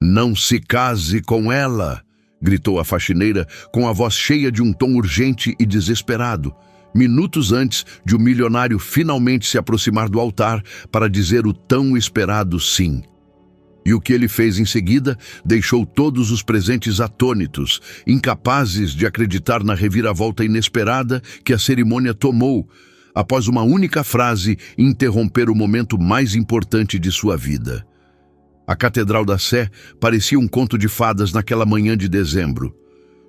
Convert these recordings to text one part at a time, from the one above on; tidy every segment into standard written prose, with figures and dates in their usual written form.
"Não se case com ela!" gritou a faxineira com a voz cheia de um tom urgente e desesperado, minutos antes de o milionário finalmente se aproximar do altar para dizer o tão esperado sim. E o que ele fez em seguida deixou todos os presentes atônitos, incapazes de acreditar na reviravolta inesperada que a cerimônia tomou, após uma única frase interromper o momento mais importante de sua vida. A Catedral da Sé parecia um conto de fadas naquela manhã de dezembro.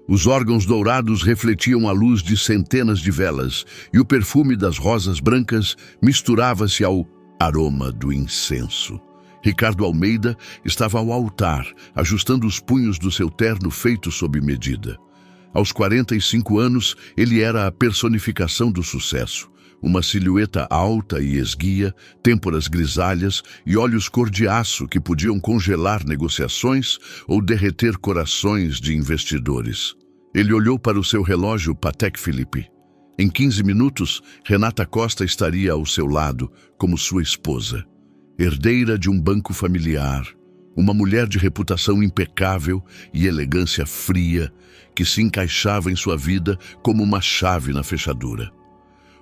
Os órgãos dourados refletiam a luz de centenas de velas, e o perfume das rosas brancas misturava-se ao aroma do incenso. Ricardo Almeida estava ao altar, ajustando os punhos do seu terno feito sob medida. Aos 45 anos, ele era a personificação do sucesso. Uma silhueta alta e esguia, têmporas grisalhas e olhos cor de aço que podiam congelar negociações ou derreter corações de investidores. Ele olhou para o seu relógio Patek Philippe. Em 15 minutos, Renata Costa estaria ao seu lado, como sua esposa. Herdeira de um banco familiar, uma mulher de reputação impecável e elegância fria, que se encaixava em sua vida como uma chave na fechadura.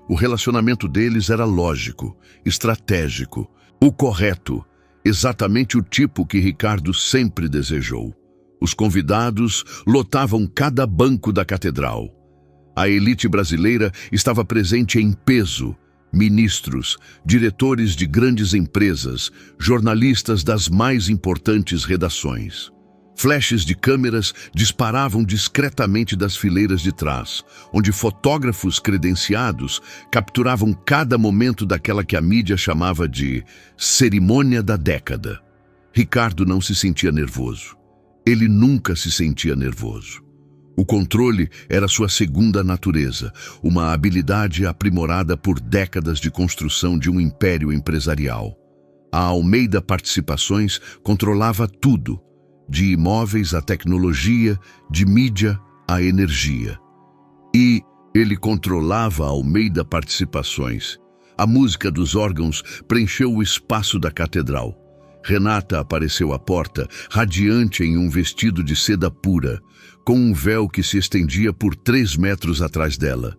O relacionamento deles era lógico, estratégico, o correto, exatamente o tipo que Ricardo sempre desejou. Os convidados lotavam cada banco da catedral. A elite brasileira estava presente em peso: ministros, diretores de grandes empresas, jornalistas das mais importantes redações. Flashes de câmeras disparavam discretamente das fileiras de trás, onde fotógrafos credenciados capturavam cada momento daquela que a mídia chamava de cerimônia da década. Ricardo não se sentia nervoso. Ele nunca se sentia nervoso. O controle era sua segunda natureza, uma habilidade aprimorada por décadas de construção de um império empresarial. A Almeida Participações controlava tudo, de imóveis à tecnologia, de mídia à energia. E ele controlava a Almeida Participações. A música dos órgãos preencheu o espaço da catedral. Renata apareceu à porta, radiante em um vestido de seda pura, com um véu que se estendia por 3 metros atrás dela.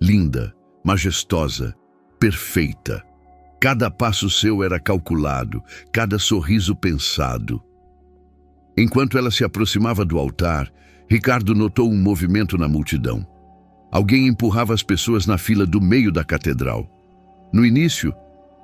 Linda, majestosa, perfeita. Cada passo seu era calculado, cada sorriso pensado. Enquanto ela se aproximava do altar, Ricardo notou um movimento na multidão. Alguém empurrava as pessoas na fila do meio da catedral. No início,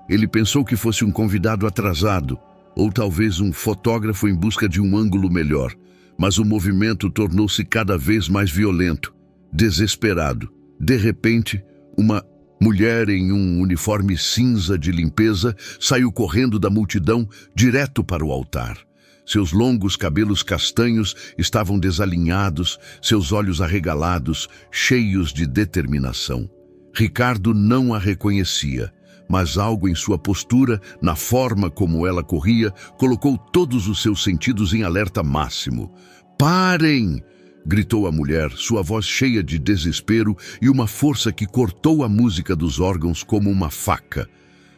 ele pensou que fosse um convidado atrasado, ou talvez um fotógrafo em busca de um ângulo melhor, mas o movimento tornou-se cada vez mais violento, desesperado. De repente, uma mulher em um uniforme cinza de limpeza saiu correndo da multidão direto para o altar. Seus longos cabelos castanhos estavam desalinhados, seus olhos arregalados, cheios de determinação. Ricardo não a reconhecia, mas algo em sua postura, na forma como ela corria, colocou todos os seus sentidos em alerta máximo. "Parem!" gritou a mulher, sua voz cheia de desespero e uma força que cortou a música dos órgãos como uma faca.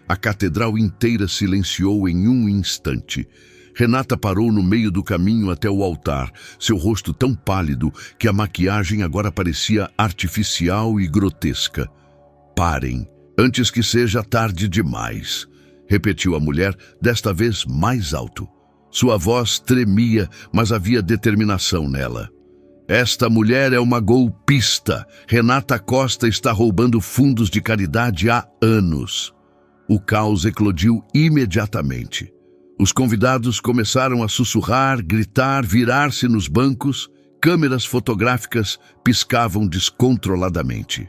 A catedral inteira silenciou em um instante. Renata parou no meio do caminho até o altar, seu rosto tão pálido que a maquiagem agora parecia artificial e grotesca. "Parem, antes que seja tarde demais", repetiu a mulher, desta vez mais alto. Sua voz tremia, mas havia determinação nela. "Esta mulher é uma golpista. Renata Costa está roubando fundos de caridade há anos." O caos eclodiu imediatamente. Os convidados começaram a sussurrar, gritar, virar-se nos bancos. Câmeras fotográficas piscavam descontroladamente.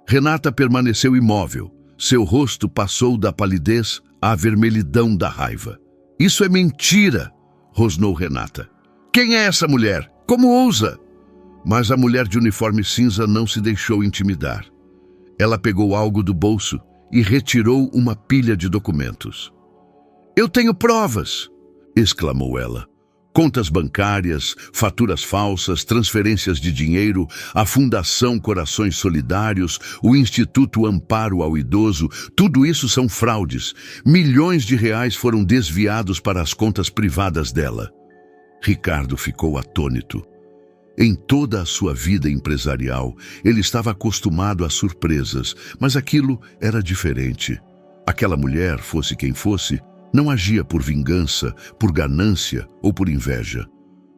Renata permaneceu imóvel. Seu rosto passou da palidez à vermelhidão da raiva. "Isso é mentira!" rosnou Renata. "Quem é essa mulher? Como ousa?" Mas a mulher de uniforme cinza não se deixou intimidar. Ela pegou algo do bolso e retirou uma pilha de documentos. "Eu tenho provas!" exclamou ela. Contas bancárias, faturas falsas, transferências de dinheiro, a Fundação Corações Solidários, o Instituto Amparo ao Idoso, tudo isso são fraudes. Milhões de reais foram desviados para as contas privadas dela. Ricardo ficou atônito. Em toda a sua vida empresarial, ele estava acostumado a surpresas, mas aquilo era diferente. Aquela mulher, fosse quem fosse, não agia por vingança, por ganância ou por inveja.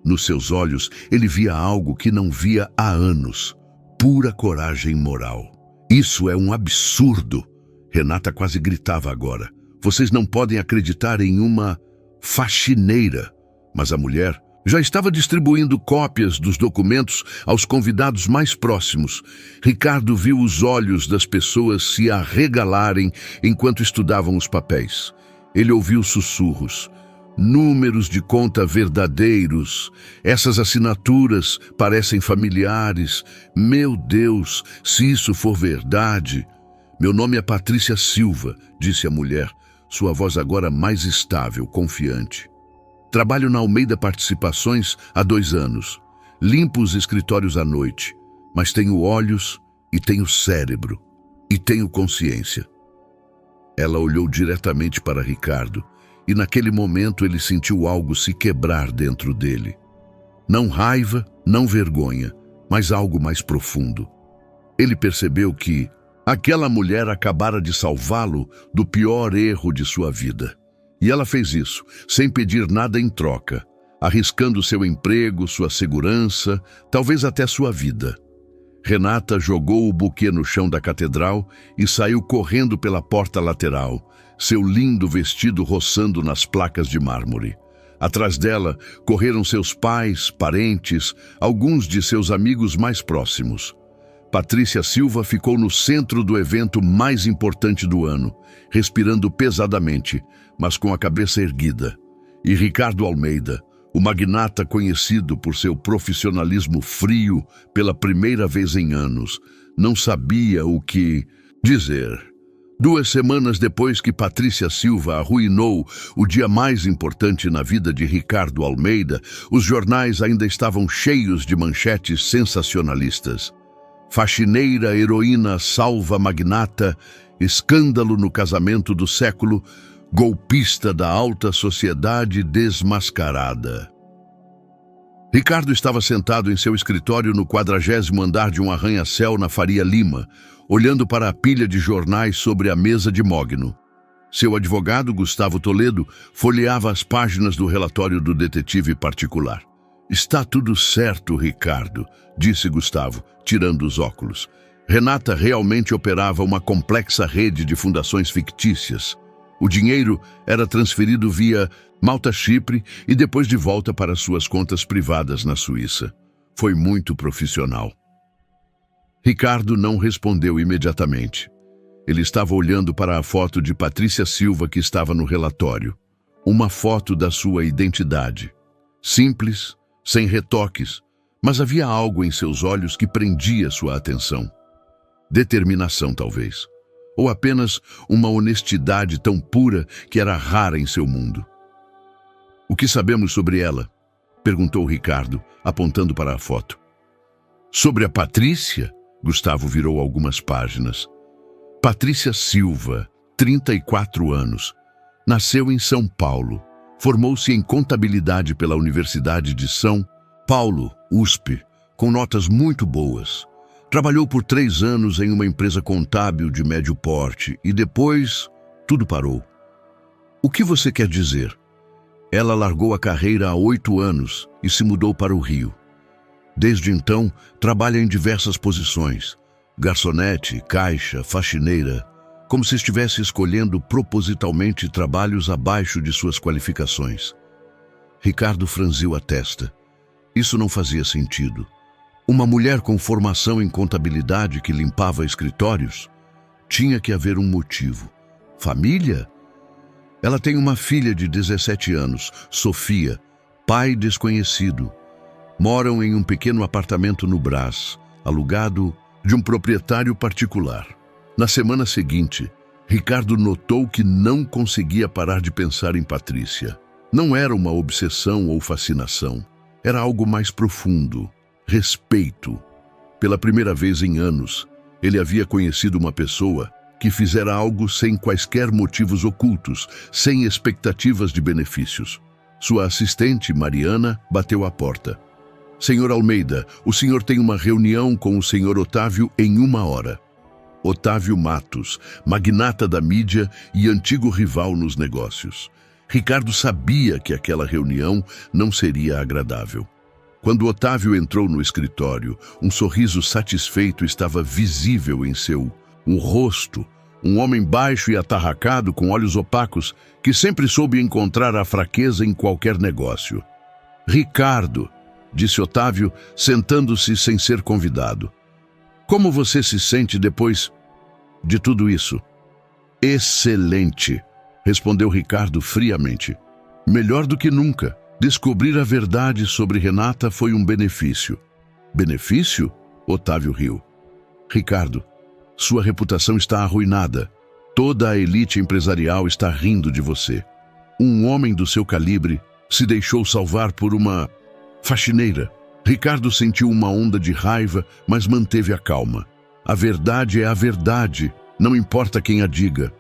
Nos seus olhos, ele via algo que não via há anos: pura coragem moral. Isso é um absurdo! Renata quase gritava agora. Vocês não podem acreditar em uma faxineira. Mas a mulher já estava distribuindo cópias dos documentos aos convidados mais próximos. Ricardo viu os olhos das pessoas se arregalarem enquanto estudavam os papéis. Ele ouviu sussurros. Números de conta verdadeiros. Essas assinaturas parecem familiares. Meu Deus, se isso for verdade... Meu nome é Patrícia Silva, disse a mulher, sua voz agora mais estável, confiante. Trabalho na Almeida Participações há 2 anos. Limpo os escritórios à noite, mas tenho olhos e tenho cérebro e tenho consciência. Ela olhou diretamente para Ricardo e naquele momento ele sentiu algo se quebrar dentro dele. Não raiva, não vergonha, mas algo mais profundo. Ele percebeu que aquela mulher acabara de salvá-lo do pior erro de sua vida. E ela fez isso, sem pedir nada em troca, arriscando seu emprego, sua segurança, talvez até sua vida. Renata jogou o buquê no chão da catedral e saiu correndo pela porta lateral, seu lindo vestido roçando nas placas de mármore. Atrás dela correram seus pais, parentes, alguns de seus amigos mais próximos. Patrícia Silva ficou no centro do evento mais importante do ano, respirando pesadamente, mas com a cabeça erguida. E Ricardo Almeida, o magnata conhecido por seu profissionalismo frio pela primeira vez em anos, não sabia o que dizer. 2 semanas depois que Patrícia Silva arruinou o dia mais importante na vida de Ricardo Almeida, os jornais ainda estavam cheios de manchetes sensacionalistas. Faxineira, heroína, salva magnata, escândalo no casamento do século, golpista da alta sociedade desmascarada. Ricardo estava sentado em seu escritório no 40º andar de um arranha-céu na Faria Lima, olhando para a pilha de jornais sobre a mesa de mogno. Seu advogado, Gustavo Toledo, folheava as páginas do relatório do detetive particular. Está tudo certo, Ricardo, disse Gustavo, tirando os óculos. Renata realmente operava uma complexa rede de fundações fictícias. O dinheiro era transferido via Malta-Chipre e depois de volta para suas contas privadas na Suíça. Foi muito profissional. Ricardo não respondeu imediatamente. Ele estava olhando para a foto de Patrícia Silva que estava no relatório. Uma foto da sua identidade. Simples, sem retoques, mas havia algo em seus olhos que prendia sua atenção. Determinação, talvez. Ou apenas uma honestidade tão pura que era rara em seu mundo. O que sabemos sobre ela? Perguntou Ricardo, apontando para a foto. Sobre a Patrícia? Gustavo virou algumas páginas. Patrícia Silva, 34 anos. Nasceu em São Paulo. Formou-se em contabilidade pela Universidade de São Paulo, USP, com notas muito boas. Trabalhou por 3 anos em uma empresa contábil de médio porte e depois tudo parou. O que você quer dizer? Ela largou a carreira há 8 anos e se mudou para o Rio. Desde então, trabalha em diversas posições. Garçonete, caixa, faxineira, como se estivesse escolhendo propositalmente trabalhos abaixo de suas qualificações. Ricardo franziu a testa. Isso não fazia sentido. Uma mulher com formação em contabilidade que limpava escritórios? Tinha que haver um motivo. Família? Ela tem uma filha de 17 anos, Sofia, pai desconhecido. Moram em um pequeno apartamento no Brás, alugado de um proprietário particular. Na semana seguinte, Ricardo notou que não conseguia parar de pensar em Patrícia. Não era uma obsessão ou fascinação. Era algo mais profundo. Respeito. Pela primeira vez em anos, ele havia conhecido uma pessoa que fizera algo sem quaisquer motivos ocultos, sem expectativas de benefícios. Sua assistente, Mariana, bateu à porta. Senhor Almeida, o senhor tem uma reunião com o senhor Otávio em 1 hora. Otávio Matos, magnata da mídia e antigo rival nos negócios. Ricardo sabia que aquela reunião não seria agradável. Quando Otávio entrou no escritório, um sorriso satisfeito estava visível em seu rosto. Um homem baixo e atarracado, com olhos opacos, que sempre soube encontrar a fraqueza em qualquer negócio. Ricardo, disse Otávio, sentando-se sem ser convidado. Como você se sente depois de tudo isso? Excelente, respondeu Ricardo friamente. Melhor do que nunca. Descobrir a verdade sobre Renata foi um benefício. Benefício? Otávio riu. Ricardo, sua reputação está arruinada. Toda a elite empresarial está rindo de você. Um homem do seu calibre se deixou salvar por uma faxineira. Ricardo sentiu uma onda de raiva, mas manteve a calma. A verdade é a verdade, não importa quem a diga.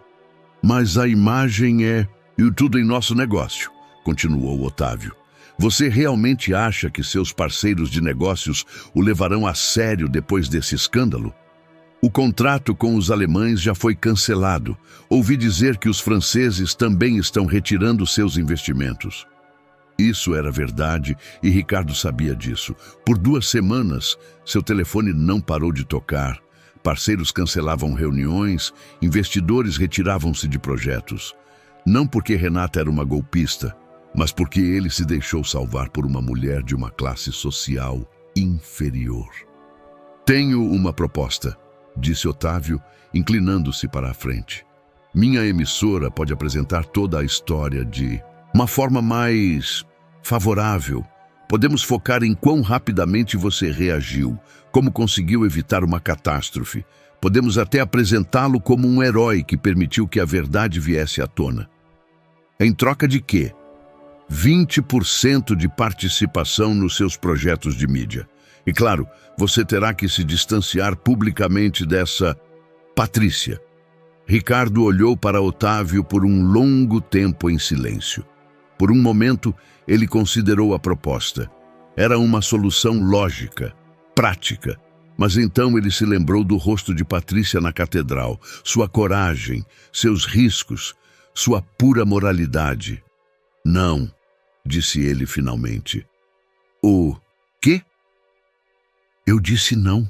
Mas a imagem é e tudo em nosso negócio, continuou Otávio. Você realmente acha que seus parceiros de negócios o levarão a sério depois desse escândalo? O contrato com os alemães já foi cancelado. Ouvi dizer que os franceses também estão retirando seus investimentos. Isso era verdade e Ricardo sabia disso. Por 2 semanas, seu telefone não parou de tocar. Parceiros cancelavam reuniões, investidores retiravam-se de projetos. Não porque Renata era uma golpista, mas porque ele se deixou salvar por uma mulher de uma classe social inferior. Tenho uma proposta, disse Otávio, inclinando-se para a frente. Minha emissora pode apresentar toda a história de uma forma mais favorável. Podemos focar em quão rapidamente você reagiu, como conseguiu evitar uma catástrofe. Podemos até apresentá-lo como um herói que permitiu que a verdade viesse à tona. Em troca de quê? 20% de participação nos seus projetos de mídia. E claro, você terá que se distanciar publicamente dessa Patrícia. Ricardo olhou para Otávio por um longo tempo em silêncio. Por um momento, ele considerou a proposta. Era uma solução lógica, prática. Mas então ele se lembrou do rosto de Patrícia na catedral, sua coragem, seus riscos, sua pura moralidade. Não, disse ele finalmente. O quê? Eu disse não.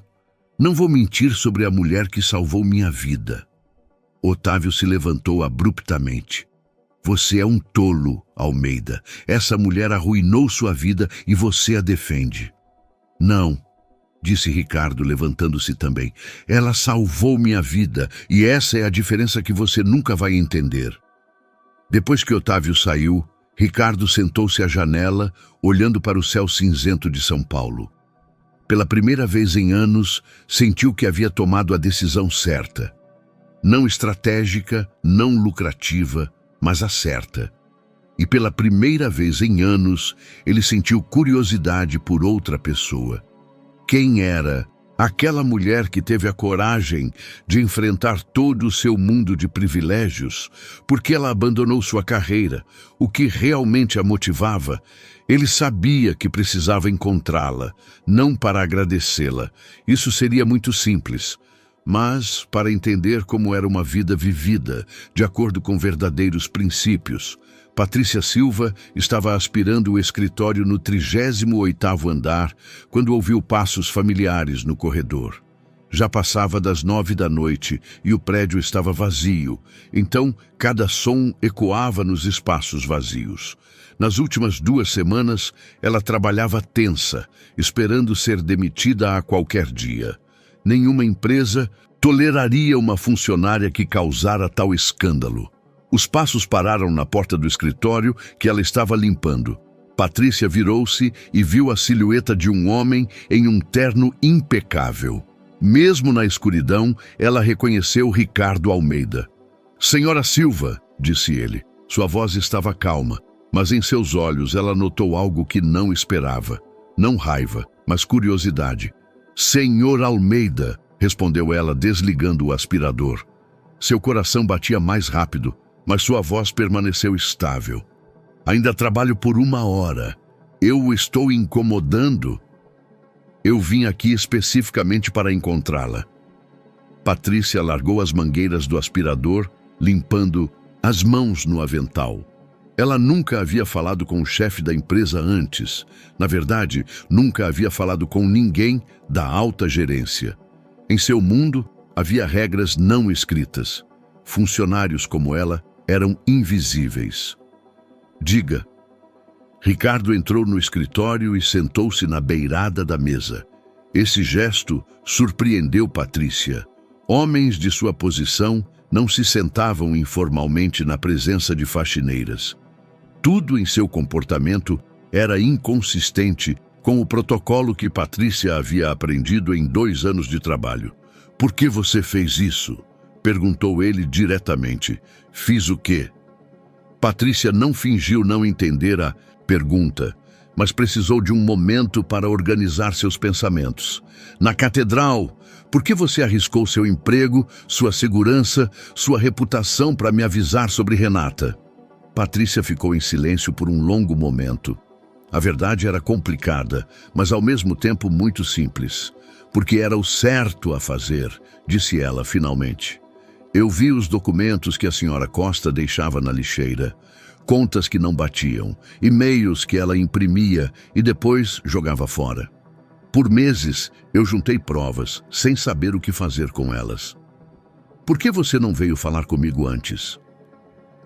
Não vou mentir sobre a mulher que salvou minha vida. Otávio se levantou abruptamente. Você é um tolo, Almeida. Essa mulher arruinou sua vida e você a defende. Não, disse Ricardo, levantando-se também. Ela salvou minha vida e essa é a diferença que você nunca vai entender. Depois que Otávio saiu, Ricardo sentou-se à janela, olhando para o céu cinzento de São Paulo. Pela primeira vez em anos, sentiu que havia tomado a decisão certa. Não estratégica, não lucrativa, mas a certa. E pela primeira vez em anos, ele sentiu curiosidade por outra pessoa. Quem era aquela mulher que teve a coragem de enfrentar todo o seu mundo de privilégios? Porque ela abandonou sua carreira, o que realmente a motivava? Ele sabia que precisava encontrá-la, não para agradecê-la. Isso seria muito simples. Mas para entender como era uma vida vivida, de acordo com verdadeiros princípios. Patrícia Silva estava aspirando o escritório no 38º andar, quando ouviu passos familiares no corredor. Já passava das 9 da noite e o prédio estava vazio, então cada som ecoava nos espaços vazios. Nas últimas 2 semanas, ela trabalhava tensa, esperando ser demitida a qualquer dia. Nenhuma empresa toleraria uma funcionária que causara tal escândalo. Os passos pararam na porta do escritório que ela estava limpando. Patrícia virou-se e viu a silhueta de um homem em um terno impecável. Mesmo na escuridão, ela reconheceu Ricardo Almeida. Senhora Silva, disse ele. Sua voz estava calma, mas em seus olhos ela notou algo que não esperava. Não raiva, mas curiosidade. Senhor Almeida, respondeu ela, desligando o aspirador. Seu coração batia mais rápido, mas sua voz permaneceu estável. Ainda trabalho por 1 hora. Eu o estou incomodando. Eu vim aqui especificamente para encontrá-la. Patrícia largou as mangueiras do aspirador, limpando as mãos no avental. Ela nunca havia falado com o chefe da empresa antes. Na verdade, nunca havia falado com ninguém da alta gerência. Em seu mundo, havia regras não escritas. Funcionários como ela eram invisíveis. Diga. Ricardo entrou no escritório e sentou-se na beirada da mesa. Esse gesto surpreendeu Patrícia. Homens de sua posição não se sentavam informalmente na presença de faxineiras. Tudo em seu comportamento era inconsistente com o protocolo que Patrícia havia aprendido em 2 anos de trabalho. "Por que você fez isso?" perguntou ele diretamente. "Fiz o quê?" Patrícia não fingiu não entender a pergunta, mas precisou de um momento para organizar seus pensamentos. "Na catedral, por que você arriscou seu emprego, sua segurança, sua reputação para me avisar sobre Renata?" Patrícia ficou em silêncio por um longo momento. A verdade era complicada, mas ao mesmo tempo muito simples. "Porque era o certo a fazer", disse ela finalmente. "Eu vi os documentos que a senhora Costa deixava na lixeira. Contas que não batiam, e-mails que ela imprimia e depois jogava fora. Por meses, eu juntei provas, sem saber o que fazer com elas." "Por que você não veio falar comigo antes?"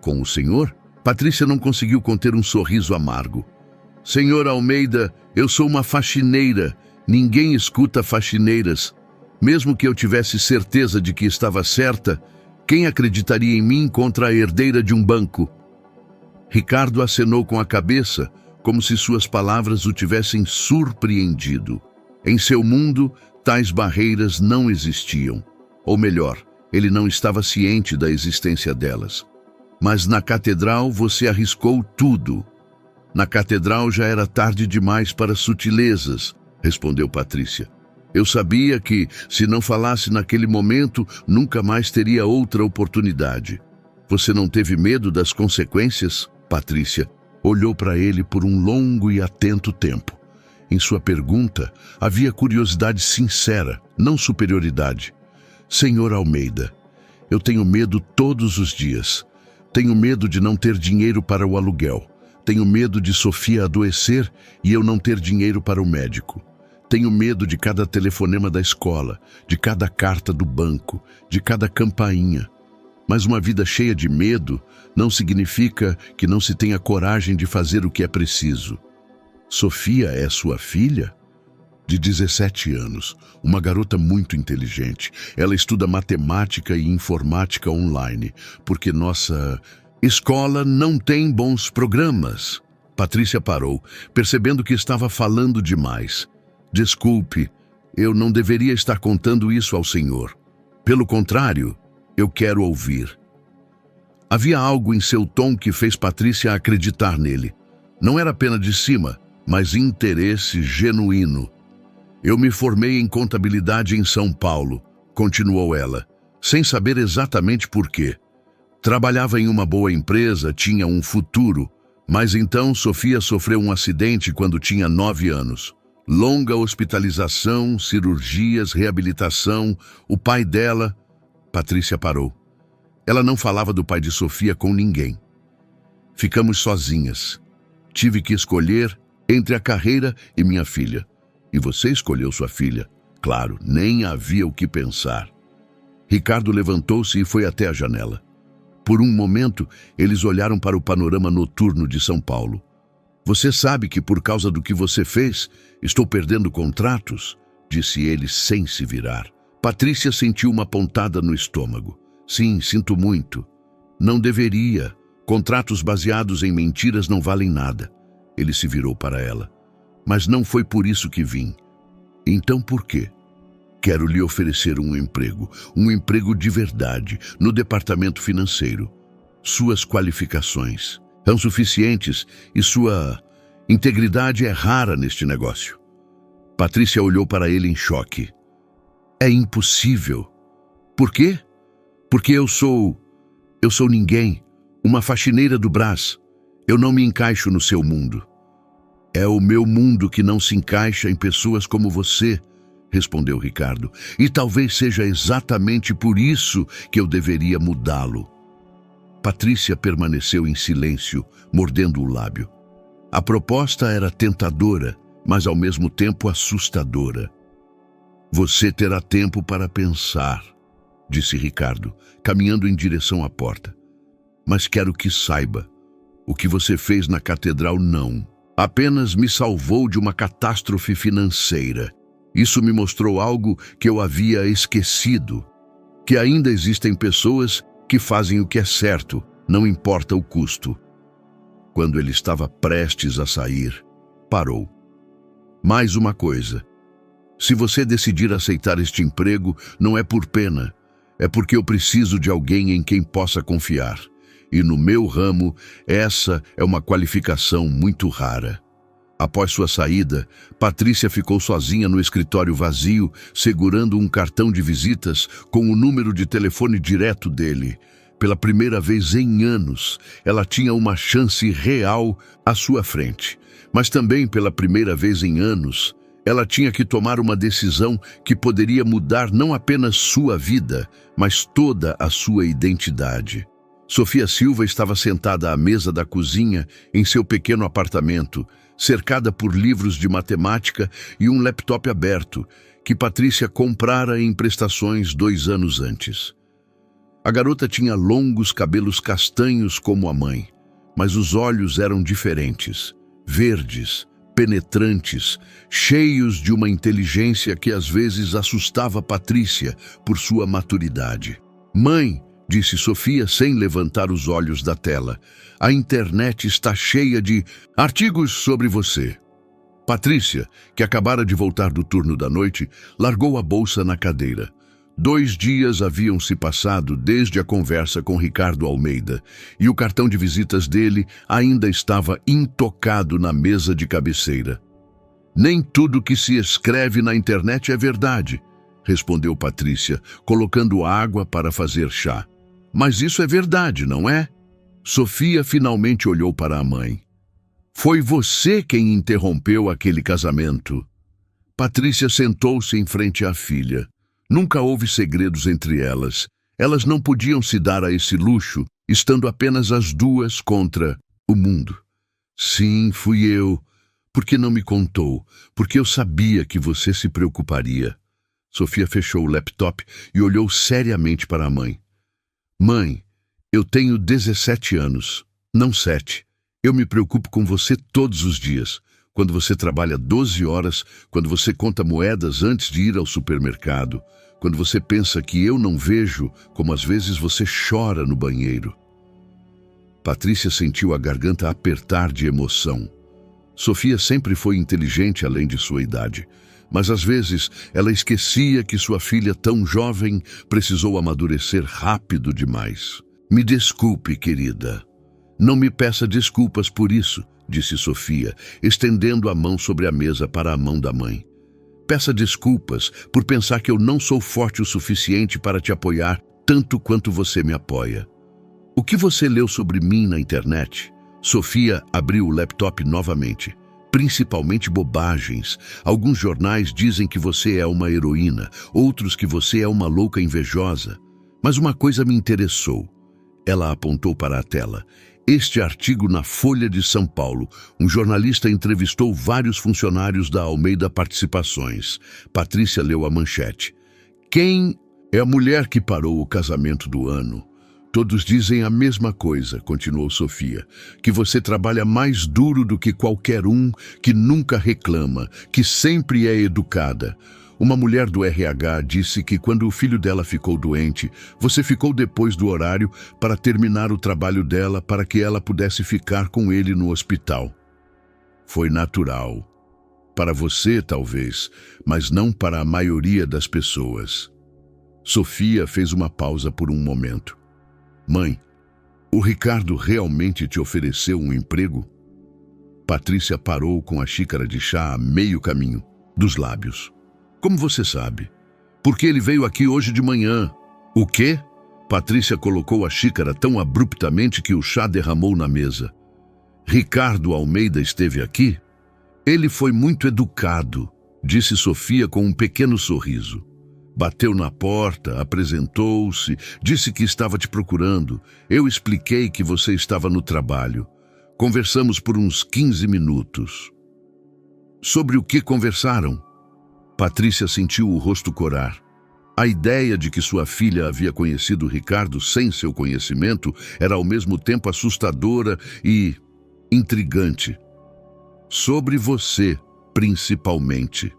"Com o senhor?" Patrícia não conseguiu conter um sorriso amargo. "Senhor Almeida, eu sou uma faxineira. Ninguém escuta faxineiras. Mesmo que eu tivesse certeza de que estava certa, quem acreditaria em mim contra a herdeira de um banco?" Ricardo acenou com a cabeça, como se suas palavras o tivessem surpreendido. Em seu mundo, tais barreiras não existiam. Ou melhor, ele não estava ciente da existência delas. "Mas na catedral você arriscou tudo." "Na catedral já era tarde demais para sutilezas", respondeu Patrícia. "Eu sabia que, se não falasse naquele momento, nunca mais teria outra oportunidade." "Você não teve medo das consequências?" Patrícia olhou para ele por um longo e atento tempo. Em sua pergunta havia curiosidade sincera, não superioridade. "Senhor Almeida, eu tenho medo todos os dias. Tenho medo de não ter dinheiro para o aluguel. Tenho medo de Sofia adoecer e eu não ter dinheiro para o médico. Tenho medo de cada telefonema da escola, de cada carta do banco, de cada campainha. Mas uma vida cheia de medo não significa que não se tenha coragem de fazer o que é preciso." "Sofia é sua filha?" "De 17 anos, uma garota muito inteligente. Ela estuda matemática e informática online, porque nossa escola não tem bons programas." Patrícia parou, percebendo que estava falando demais. "Desculpe, eu não deveria estar contando isso ao senhor. Pelo contrário, eu quero ouvir." Havia algo em seu tom que fez Patrícia acreditar nele. Não era pena de cima, mas interesse genuíno. "Eu me formei em contabilidade em São Paulo", continuou ela, sem saber exatamente por quê. "Trabalhava em uma boa empresa, tinha um futuro, mas então Sofia sofreu um acidente quando tinha 9 anos. Longa hospitalização, cirurgias, reabilitação. O pai dela..." Patrícia parou. Ela não falava do pai de Sofia com ninguém. "Ficamos sozinhas. Tive que escolher entre a carreira e minha filha. E você escolheu sua filha. Claro, nem havia o que pensar." Ricardo levantou-se e foi até a janela. Por um momento, eles olharam para o panorama noturno de São Paulo. "Você sabe que por causa do que você fez, estou perdendo contratos?" disse ele sem se virar. Patrícia sentiu uma pontada no estômago. "Sim, sinto muito." "Não deveria. Contratos baseados em mentiras não valem nada." Ele se virou para ela. "Mas não foi por isso que vim." "Então por quê?" "Quero lhe oferecer um emprego de verdade, no departamento financeiro. Suas qualificações são suficientes e sua integridade é rara neste negócio." Patrícia olhou para ele em choque. "É impossível." "Por quê?" "Porque eu sou ninguém, uma faxineira do Brás. Eu não me encaixo no seu mundo. É o meu mundo que não se encaixa em pessoas como você, respondeu Ricardo. E talvez seja exatamente por isso que eu deveria mudá-lo. Patrícia permaneceu em silêncio, mordendo o lábio. A proposta era tentadora, mas ao mesmo tempo assustadora. Você terá tempo para pensar, disse Ricardo, caminhando em direção à porta. Mas quero que saiba, o que você fez na catedral não. Apenas me salvou de uma catástrofe financeira. Isso me mostrou algo que eu havia esquecido, que ainda existem pessoas que fazem o que é certo, não importa o custo. Quando ele estava prestes a sair, parou. Mais uma coisa. Se você decidir aceitar este emprego, não é por pena, é porque eu preciso de alguém em quem possa confiar. E no meu ramo, essa é uma qualificação muito rara. Após sua saída, Patrícia ficou sozinha no escritório vazio, segurando um cartão de visitas com o número de telefone direto dele. Pela primeira vez em anos, ela tinha uma chance real à sua frente. Mas também pela primeira vez em anos, ela tinha que tomar uma decisão que poderia mudar não apenas sua vida, mas toda a sua identidade. Sofia Silva estava sentada à mesa da cozinha em seu pequeno apartamento, cercada por livros de matemática e um laptop aberto, que Patrícia comprara em prestações 2 anos antes. A garota tinha longos cabelos castanhos como a mãe, mas os olhos eram diferentes, verdes, penetrantes, cheios de uma inteligência que às vezes assustava Patrícia por sua maturidade. Mãe, disse Sofia sem levantar os olhos da tela, a internet está cheia de artigos sobre você. Patrícia, que acabara de voltar do turno da noite, largou a bolsa na cadeira. 2 dias haviam se passado desde a conversa com Ricardo Almeida, e o cartão de visitas dele ainda estava intocado na mesa de cabeceira. Nem tudo que se escreve na internet é verdade, respondeu Patrícia, colocando água para fazer chá. Mas isso é verdade, não é? Sofia finalmente olhou para a mãe. Foi você quem interrompeu aquele casamento. Patrícia sentou-se em frente à filha. Nunca houve segredos entre elas. Elas não podiam se dar a esse luxo, estando apenas as duas contra o mundo. Sim, fui eu. Por que não me contou? Porque eu sabia que você se preocuparia. Sofia fechou o laptop e olhou seriamente para a mãe. Mãe, eu tenho 17 anos, não 7. Eu me preocupo com você todos os dias. Quando você trabalha 12 horas, quando você conta moedas antes de ir ao supermercado, quando você pensa que eu não vejo, como às vezes você chora no banheiro. Patrícia sentiu a garganta apertar de emoção. Sofia sempre foi inteligente além de sua idade, mas às vezes ela esquecia que sua filha tão jovem precisou amadurecer rápido demais. Me desculpe, querida. Não me peça desculpas por isso, disse Sofia, estendendo a mão sobre a mesa para a mão da mãe. Peça desculpas por pensar que eu não sou forte o suficiente para te apoiar tanto quanto você me apoia. O que você leu sobre mim na internet? Sofia abriu o laptop novamente. Principalmente bobagens. Alguns jornais dizem que você é uma heroína, outros que você é uma louca invejosa. Mas uma coisa me interessou. Ela apontou para a tela. Este artigo na Folha de São Paulo, um jornalista entrevistou vários funcionários da Almeida Participações. Patrícia leu a manchete. Quem é a mulher que parou o casamento do ano? Todos dizem a mesma coisa, continuou Sofia, que você trabalha mais duro do que qualquer um, que nunca reclama, que sempre é educada. Uma mulher do RH disse que quando o filho dela ficou doente, você ficou depois do horário para terminar o trabalho dela para que ela pudesse ficar com ele no hospital. Foi natural. Para você, talvez, mas não para a maioria das pessoas. Sofia fez uma pausa por um momento. Mãe, o Ricardo realmente te ofereceu um emprego? Patrícia parou com a xícara de chá a meio caminho, dos lábios. Como você sabe? Porque ele veio aqui hoje de manhã. O quê? Patrícia colocou a xícara tão abruptamente que o chá derramou na mesa. Ricardo Almeida esteve aqui? Ele foi muito educado, disse Sofia com um pequeno sorriso. Bateu na porta, apresentou-se, disse que estava te procurando. Eu expliquei que você estava no trabalho. Conversamos por uns 15 minutos. Sobre o que conversaram? Patrícia sentiu o rosto corar. A ideia de que sua filha havia conhecido Ricardo sem seu conhecimento era ao mesmo tempo assustadora e intrigante. Sobre você, principalmente.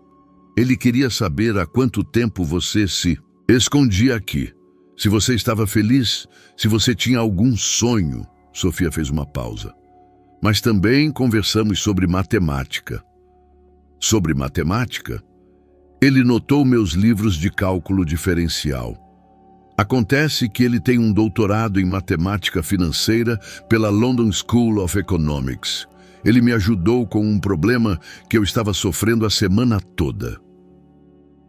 Ele queria saber há quanto tempo você se escondia aqui. Se você estava feliz, se você tinha algum sonho. Sofia fez uma pausa. Mas também conversamos sobre matemática. Sobre matemática? Ele notou meus livros de cálculo diferencial. Acontece que ele tem um doutorado em matemática financeira pela London School of Economics. Ele me ajudou com um problema que eu estava sofrendo a semana toda.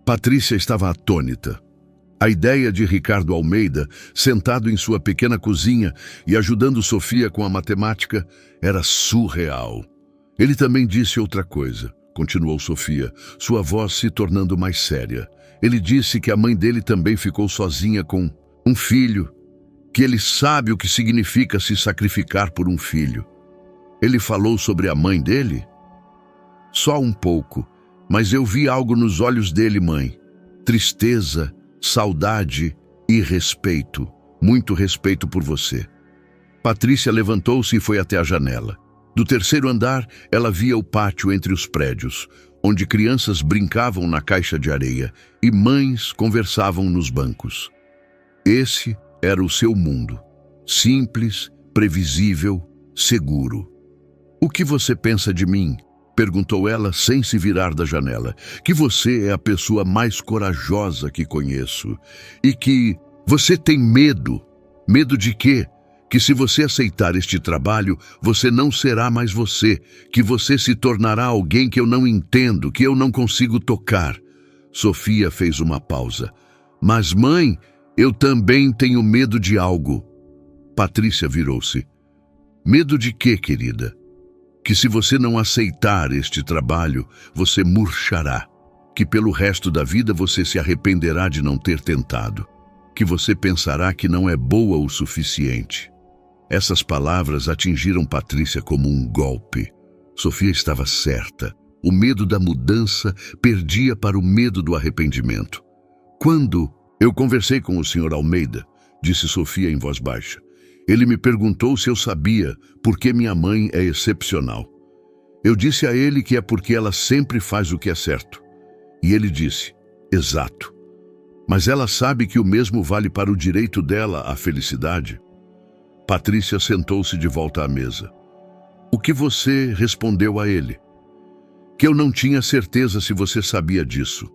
Patrícia estava atônita. A ideia de Ricardo Almeida, sentado em sua pequena cozinha e ajudando Sofia com a matemática, era surreal. Ele também disse outra coisa. Continuou Sofia, sua voz se tornando mais séria. Ele disse que a mãe dele também ficou sozinha com um filho, que ele sabe o que significa se sacrificar por um filho. Ele falou sobre a mãe dele? Só um pouco, mas eu vi algo nos olhos dele, mãe. Tristeza, saudade e respeito. Muito respeito por você. Patrícia levantou-se e foi até a janela. Do terceiro andar, ela via o pátio entre os prédios, onde crianças brincavam na caixa de areia e mães conversavam nos bancos. Esse era o seu mundo. Simples, previsível, seguro. O que você pensa de mim? Perguntou ela sem se virar da janela. Que você é a pessoa mais corajosa que conheço. E que você tem medo. Medo de quê? Que se você aceitar este trabalho, você não será mais você, que você se tornará alguém que eu não entendo, que eu não consigo tocar. Sofia fez uma pausa. Mas, mãe, eu também tenho medo de algo. Patrícia virou-se. Medo de quê, querida? Que se você não aceitar este trabalho, você murchará. Que pelo resto da vida você se arrependerá de não ter tentado. Que você pensará que não é boa o suficiente. Essas palavras atingiram Patrícia como um golpe. Sofia estava certa. O medo da mudança perdia para o medo do arrependimento. Quando eu conversei com o Sr. Almeida, disse Sofia em voz baixa, ele me perguntou se eu sabia por que minha mãe é excepcional. Eu disse a ele que é porque ela sempre faz o que é certo. E ele disse, exato. Mas ela sabe que o mesmo vale para o direito dela à felicidade. Patrícia sentou-se de volta à mesa. O que você respondeu a ele? Que eu não tinha certeza se você sabia disso.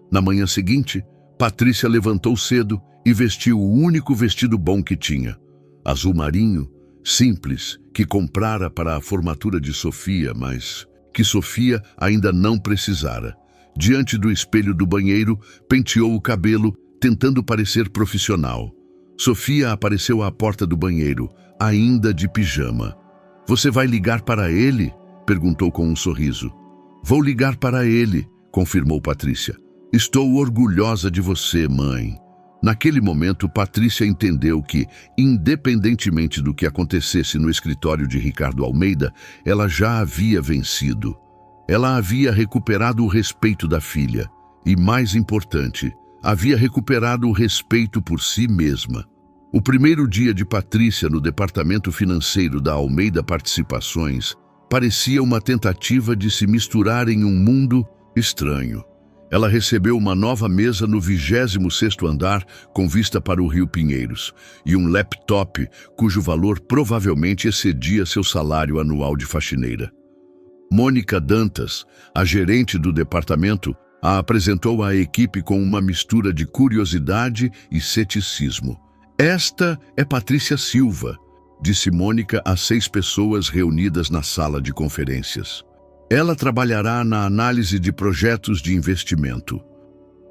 Na manhã seguinte, Patrícia levantou cedo e vestiu o único vestido bom que tinha. Azul marinho, simples, que comprara para a formatura de Sofia, mas que Sofia ainda não precisara. Diante do espelho do banheiro, penteou o cabelo, tentando parecer profissional. Sofia apareceu à porta do banheiro, ainda de pijama. Você vai ligar para ele? Perguntou com um sorriso. Vou ligar para ele, confirmou Patrícia. Estou orgulhosa de você, mãe. Naquele momento, Patrícia entendeu que, independentemente do que acontecesse no escritório de Ricardo Almeida, ela já havia vencido. Ela havia recuperado o respeito da filha e, mais importante, havia recuperado o respeito por si mesma. O primeiro dia de Patrícia no departamento financeiro da Almeida Participações parecia uma tentativa de se misturar em um mundo estranho. Ela recebeu uma nova mesa no 26º andar com vista para o Rio Pinheiros e um laptop cujo valor provavelmente excedia seu salário anual de faxineira. Mônica Dantas, a gerente do departamento, a apresentou à equipe com uma mistura de curiosidade e ceticismo. Esta é Patrícia Silva, disse Mônica a 6 pessoas reunidas na sala de conferências. Ela trabalhará na análise de projetos de investimento.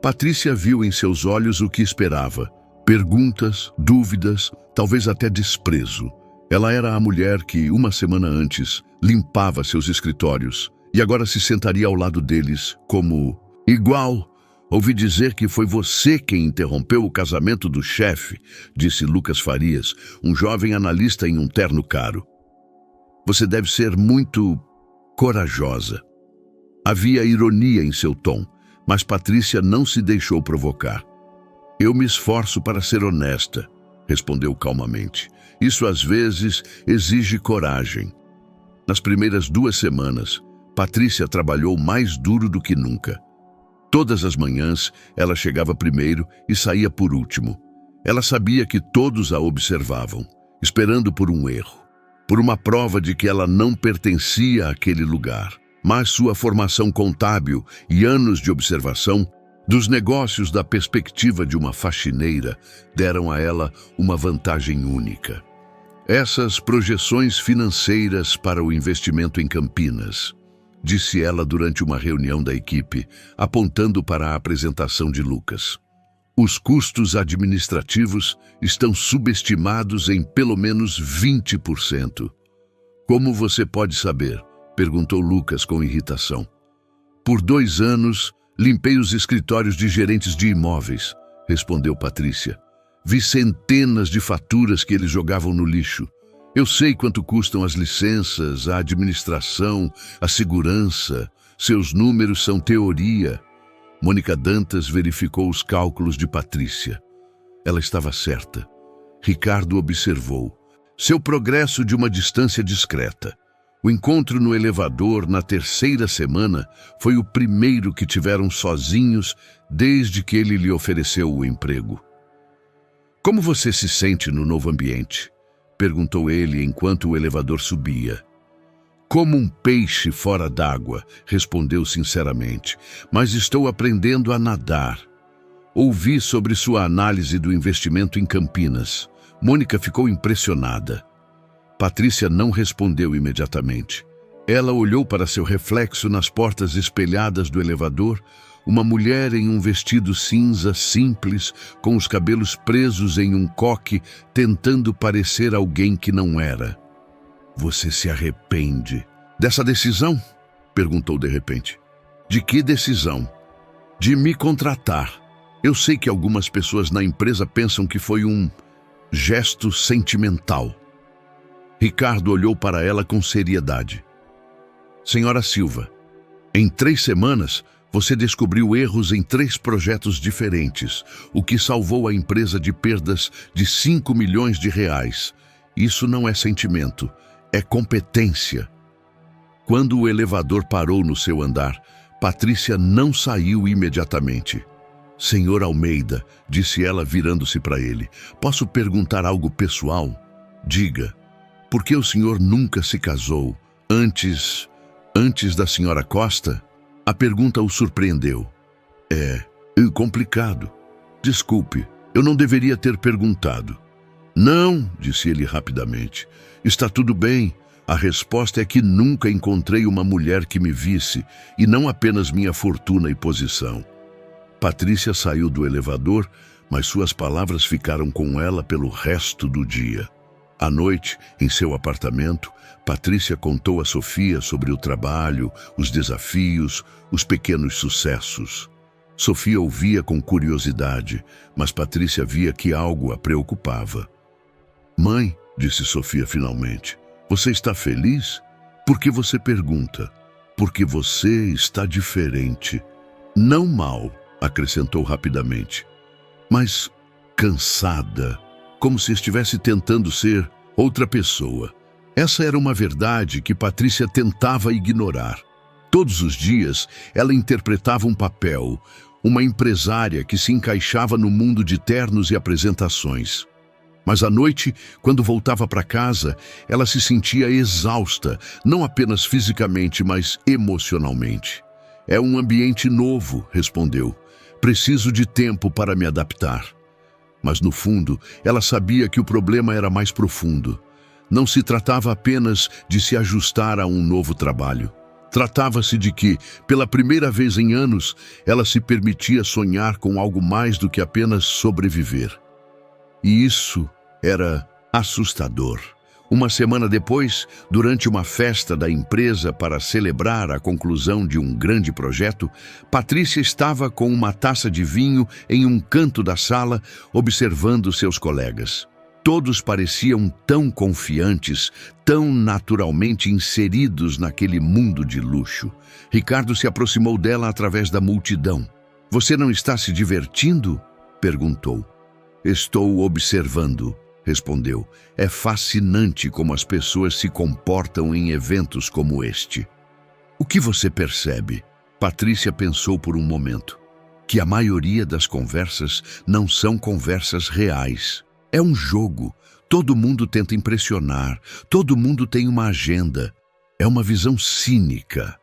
Patrícia viu em seus olhos o que esperava. Perguntas, dúvidas, talvez até desprezo. Ela era a mulher que, uma semana antes, limpava seus escritórios e agora se sentaria ao lado deles como igual. Ouvi dizer que foi você quem interrompeu o casamento do chefe, disse Lucas Farias, um jovem analista em um terno caro. Você deve ser muito corajosa. Havia ironia em seu tom, mas Patrícia não se deixou provocar. Eu me esforço para ser honesta, respondeu calmamente. Isso às vezes exige coragem. Nas primeiras 2 semanas, Patrícia trabalhou mais duro do que nunca. Todas as manhãs, ela chegava primeiro e saía por último. Ela sabia que todos a observavam, esperando por um erro, por uma prova de que ela não pertencia àquele lugar. Mas sua formação contábil e anos de observação dos negócios da perspectiva de uma faxineira deram a ela uma vantagem única. Essas projeções financeiras para o investimento em Campinas, disse ela durante uma reunião da equipe, apontando para a apresentação de Lucas. Os custos administrativos estão subestimados em pelo menos 20%. Como você pode saber? Perguntou Lucas com irritação. Por 2 anos, limpei os escritórios de gerentes de imóveis, respondeu Patrícia. Vi centenas de faturas que eles jogavam no lixo. Eu sei quanto custam as licenças, a administração, a segurança. Seus números são teoria. Mônica Dantas verificou os cálculos de Patrícia. Ela estava certa. Ricardo observou seu progresso de uma distância discreta. O encontro no elevador na 3ª semana foi o primeiro que tiveram sozinhos desde que ele lhe ofereceu o emprego. Como você se sente no novo ambiente? Perguntou ele enquanto o elevador subia. Como um peixe fora d'água, respondeu sinceramente, mas estou aprendendo a nadar. Ouvi sobre sua análise do investimento em Campinas. Mônica ficou impressionada. Patrícia não respondeu imediatamente. Ela olhou para seu reflexo nas portas espelhadas do elevador, uma mulher em um vestido cinza simples, com os cabelos presos em um coque, tentando parecer alguém que não era. Você se arrepende dessa decisão? Perguntou de repente. De que decisão? De me contratar. Eu sei que algumas pessoas na empresa pensam que foi um gesto sentimental. Ricardo olhou para ela com seriedade. Senhora Silva, em 3 semanas, você descobriu erros em 3 projetos diferentes, o que salvou a empresa de perdas de 5 milhões de reais. Isso não é sentimento, é competência. Quando o elevador parou no seu andar, Patrícia não saiu imediatamente. Senhor Almeida, disse ela virando-se para ele, posso perguntar algo pessoal? Diga. Por que o senhor nunca se casou antes da senhora Costa? A pergunta o surpreendeu. É complicado. Desculpe, eu não deveria ter perguntado. Não, disse ele rapidamente. Está tudo bem. A resposta é que nunca encontrei uma mulher que me visse, e não apenas minha fortuna e posição. Patrícia saiu do elevador, mas suas palavras ficaram com ela pelo resto do dia. À noite, em seu apartamento, Patrícia contou a Sofia sobre o trabalho, os desafios, os pequenos sucessos. Sofia ouvia com curiosidade, mas Patrícia via que algo a preocupava. Mãe, disse Sofia finalmente, você está feliz? Por que você pergunta? Porque você está diferente. Não mal, acrescentou rapidamente, mas cansada. Como se estivesse tentando ser outra pessoa. Essa era uma verdade que Patrícia tentava ignorar. Todos os dias, ela interpretava um papel, uma empresária que se encaixava no mundo de ternos e apresentações. Mas à noite, quando voltava para casa, ela se sentia exausta, não apenas fisicamente, mas emocionalmente. É um ambiente novo, respondeu. Preciso de tempo para me adaptar. Mas, no fundo, ela sabia que o problema era mais profundo. Não se tratava apenas de se ajustar a um novo trabalho. Tratava-se de que, pela primeira vez em anos, ela se permitia sonhar com algo mais do que apenas sobreviver. E isso era assustador. Uma semana depois, durante uma festa da empresa para celebrar a conclusão de um grande projeto, Patrícia estava com uma taça de vinho em um canto da sala, observando seus colegas. Todos pareciam tão confiantes, tão naturalmente inseridos naquele mundo de luxo. Ricardo se aproximou dela através da multidão. "Você não está se divertindo?" perguntou. "Estou observando", respondeu. "É fascinante como as pessoas se comportam em eventos como este." "O que você percebe?" Patrícia pensou por um momento. "Que a maioria das conversas não são conversas reais. É um jogo. Todo mundo tenta impressionar. Todo mundo tem uma agenda. É uma visão cínica.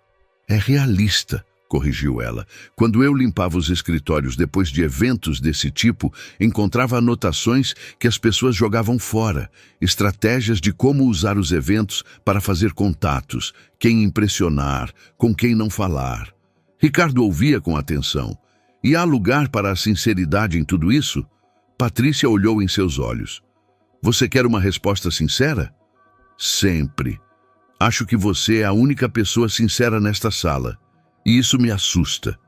É realista", corrigiu ela. "Quando eu limpava os escritórios depois de eventos desse tipo, encontrava anotações que as pessoas jogavam fora, estratégias de como usar os eventos para fazer contatos, quem impressionar, com quem não falar." Ricardo ouvia com atenção. "E há lugar para a sinceridade em tudo isso?" Patrícia olhou em seus olhos. "Você quer uma resposta sincera?" "Sempre. Acho que você é a única pessoa sincera nesta sala. E isso me assusta."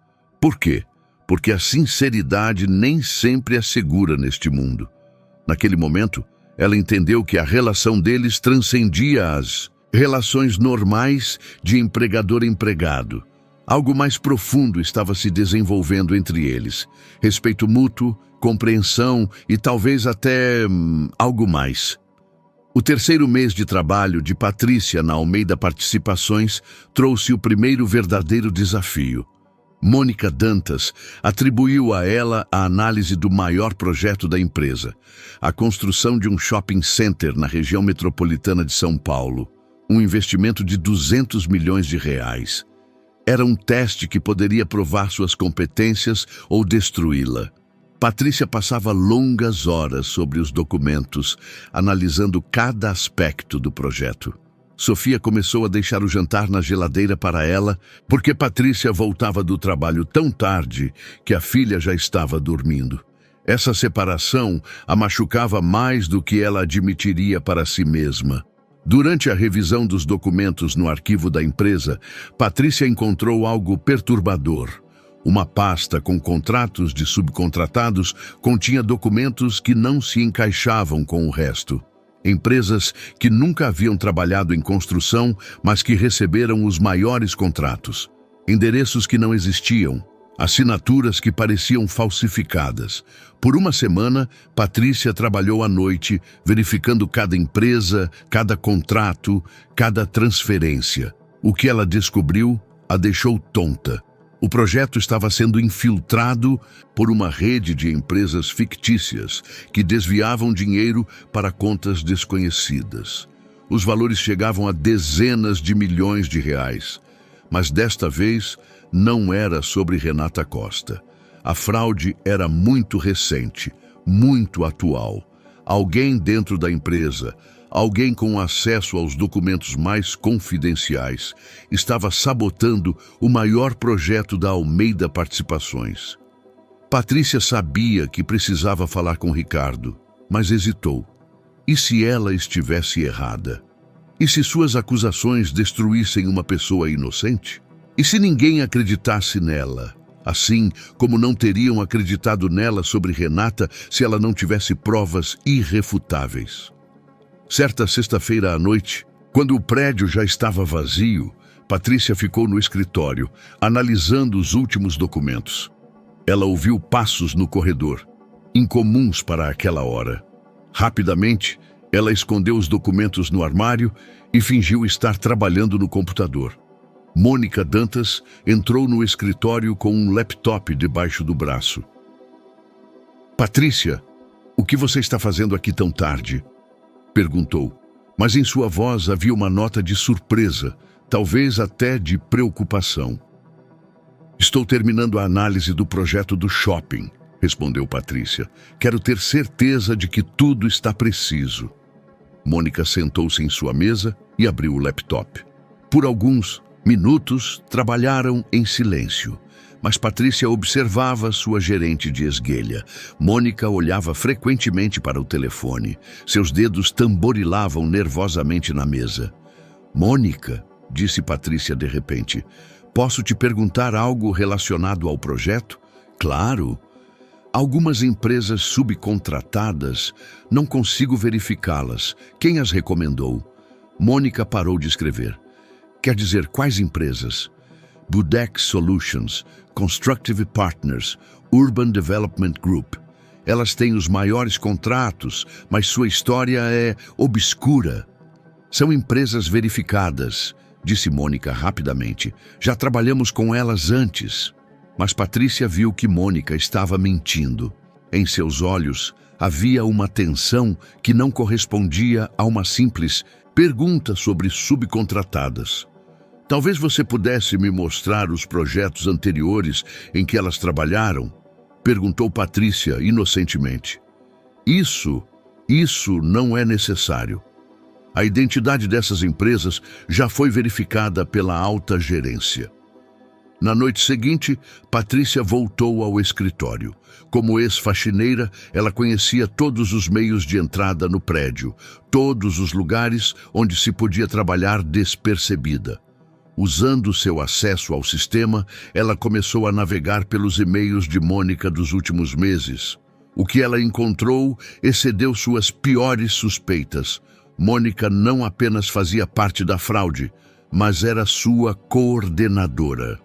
"Por quê?" "Porque a sinceridade nem sempre é segura neste mundo." Naquele momento, ela entendeu que a relação deles transcendia as relações normais de empregador-empregado. Algo mais profundo estava se desenvolvendo entre eles. Respeito mútuo, compreensão e talvez até algo mais. O terceiro mês de trabalho de Patrícia na Almeida Participações trouxe o primeiro verdadeiro desafio. Mônica Dantas atribuiu a ela a análise do maior projeto da empresa, a construção de um shopping center na região metropolitana de São Paulo, um investimento de 200 milhões de reais. Era um teste que poderia provar suas competências ou destruí-la. Patrícia passava longas horas sobre os documentos, analisando cada aspecto do projeto. Sofia começou a deixar o jantar na geladeira para ela, porque Patrícia voltava do trabalho tão tarde que a filha já estava dormindo. Essa separação a machucava mais do que ela admitiria para si mesma. Durante a revisão dos documentos no arquivo da empresa, Patrícia encontrou algo perturbador. Uma pasta com contratos de subcontratados continha documentos que não se encaixavam com o resto. Empresas que nunca haviam trabalhado em construção, mas que receberam os maiores contratos. Endereços que não existiam. Assinaturas que pareciam falsificadas. Por uma semana, Patrícia trabalhou à noite, verificando cada empresa, cada contrato, cada transferência. O que ela descobriu a deixou tonta. O projeto estava sendo infiltrado por uma rede de empresas fictícias que desviavam dinheiro para contas desconhecidas. Os valores chegavam a dezenas de milhões de reais. Mas desta vez não era sobre Renata Costa. A fraude era muito recente, muito atual. Alguém dentro da empresa, alguém com acesso aos documentos mais confidenciais, estava sabotando o maior projeto da Almeida Participações. Patrícia sabia que precisava falar com Ricardo, mas hesitou. E se ela estivesse errada? E se suas acusações destruíssem uma pessoa inocente? E se ninguém acreditasse nela, assim como não teriam acreditado nela sobre Renata se ela não tivesse provas irrefutáveis? Certa sexta-feira à noite, quando o prédio já estava vazio, Patrícia ficou no escritório, analisando os últimos documentos. Ela ouviu passos no corredor, incomuns para aquela hora. Rapidamente, ela escondeu os documentos no armário e fingiu estar trabalhando no computador. Mônica Dantas entrou no escritório com um laptop debaixo do braço. "Patrícia, o que você está fazendo aqui tão tarde?" perguntou, mas em sua voz havia uma nota de surpresa, talvez até de preocupação. "Estou terminando a análise do projeto do shopping", respondeu Patrícia. "Quero ter certeza de que tudo está preciso." Mônica sentou-se em sua mesa e abriu o laptop. Por alguns minutos, trabalharam em silêncio. mas Patrícia observava sua gerente de esguelha. Mônica olhava frequentemente para o telefone. Seus dedos tamborilavam nervosamente na mesa. Mônica, disse Patrícia de repente, posso te perguntar algo relacionado ao projeto? Claro. Algumas empresas subcontratadas, não consigo verificá-las. Quem as recomendou? Mônica parou de escrever. Quer dizer, quais empresas? Budex Solutions, Constructive Partners, Urban Development Group. Elas têm os maiores contratos, mas sua história é obscura. São empresas verificadas, disse Mônica rapidamente. Já trabalhamos com elas antes. Mas Patrícia viu que Mônica estava mentindo. Em seus olhos havia uma tensão que não correspondia a uma simples pergunta sobre subcontratadas. Talvez você pudesse me mostrar os projetos anteriores em que elas trabalharam? Perguntou Patrícia inocentemente. Isso não é necessário. A identidade dessas empresas já foi verificada pela alta gerência. Na noite seguinte, Patrícia voltou ao escritório. Como ex-faxineira, ela conhecia todos os meios de entrada no prédio, todos os lugares onde se podia trabalhar despercebida. Usando seu acesso ao sistema, ela começou a navegar pelos e-mails de Mônica dos últimos meses. O que ela encontrou excedeu suas piores suspeitas. Mônica não apenas fazia parte da fraude, mas era sua coordenadora.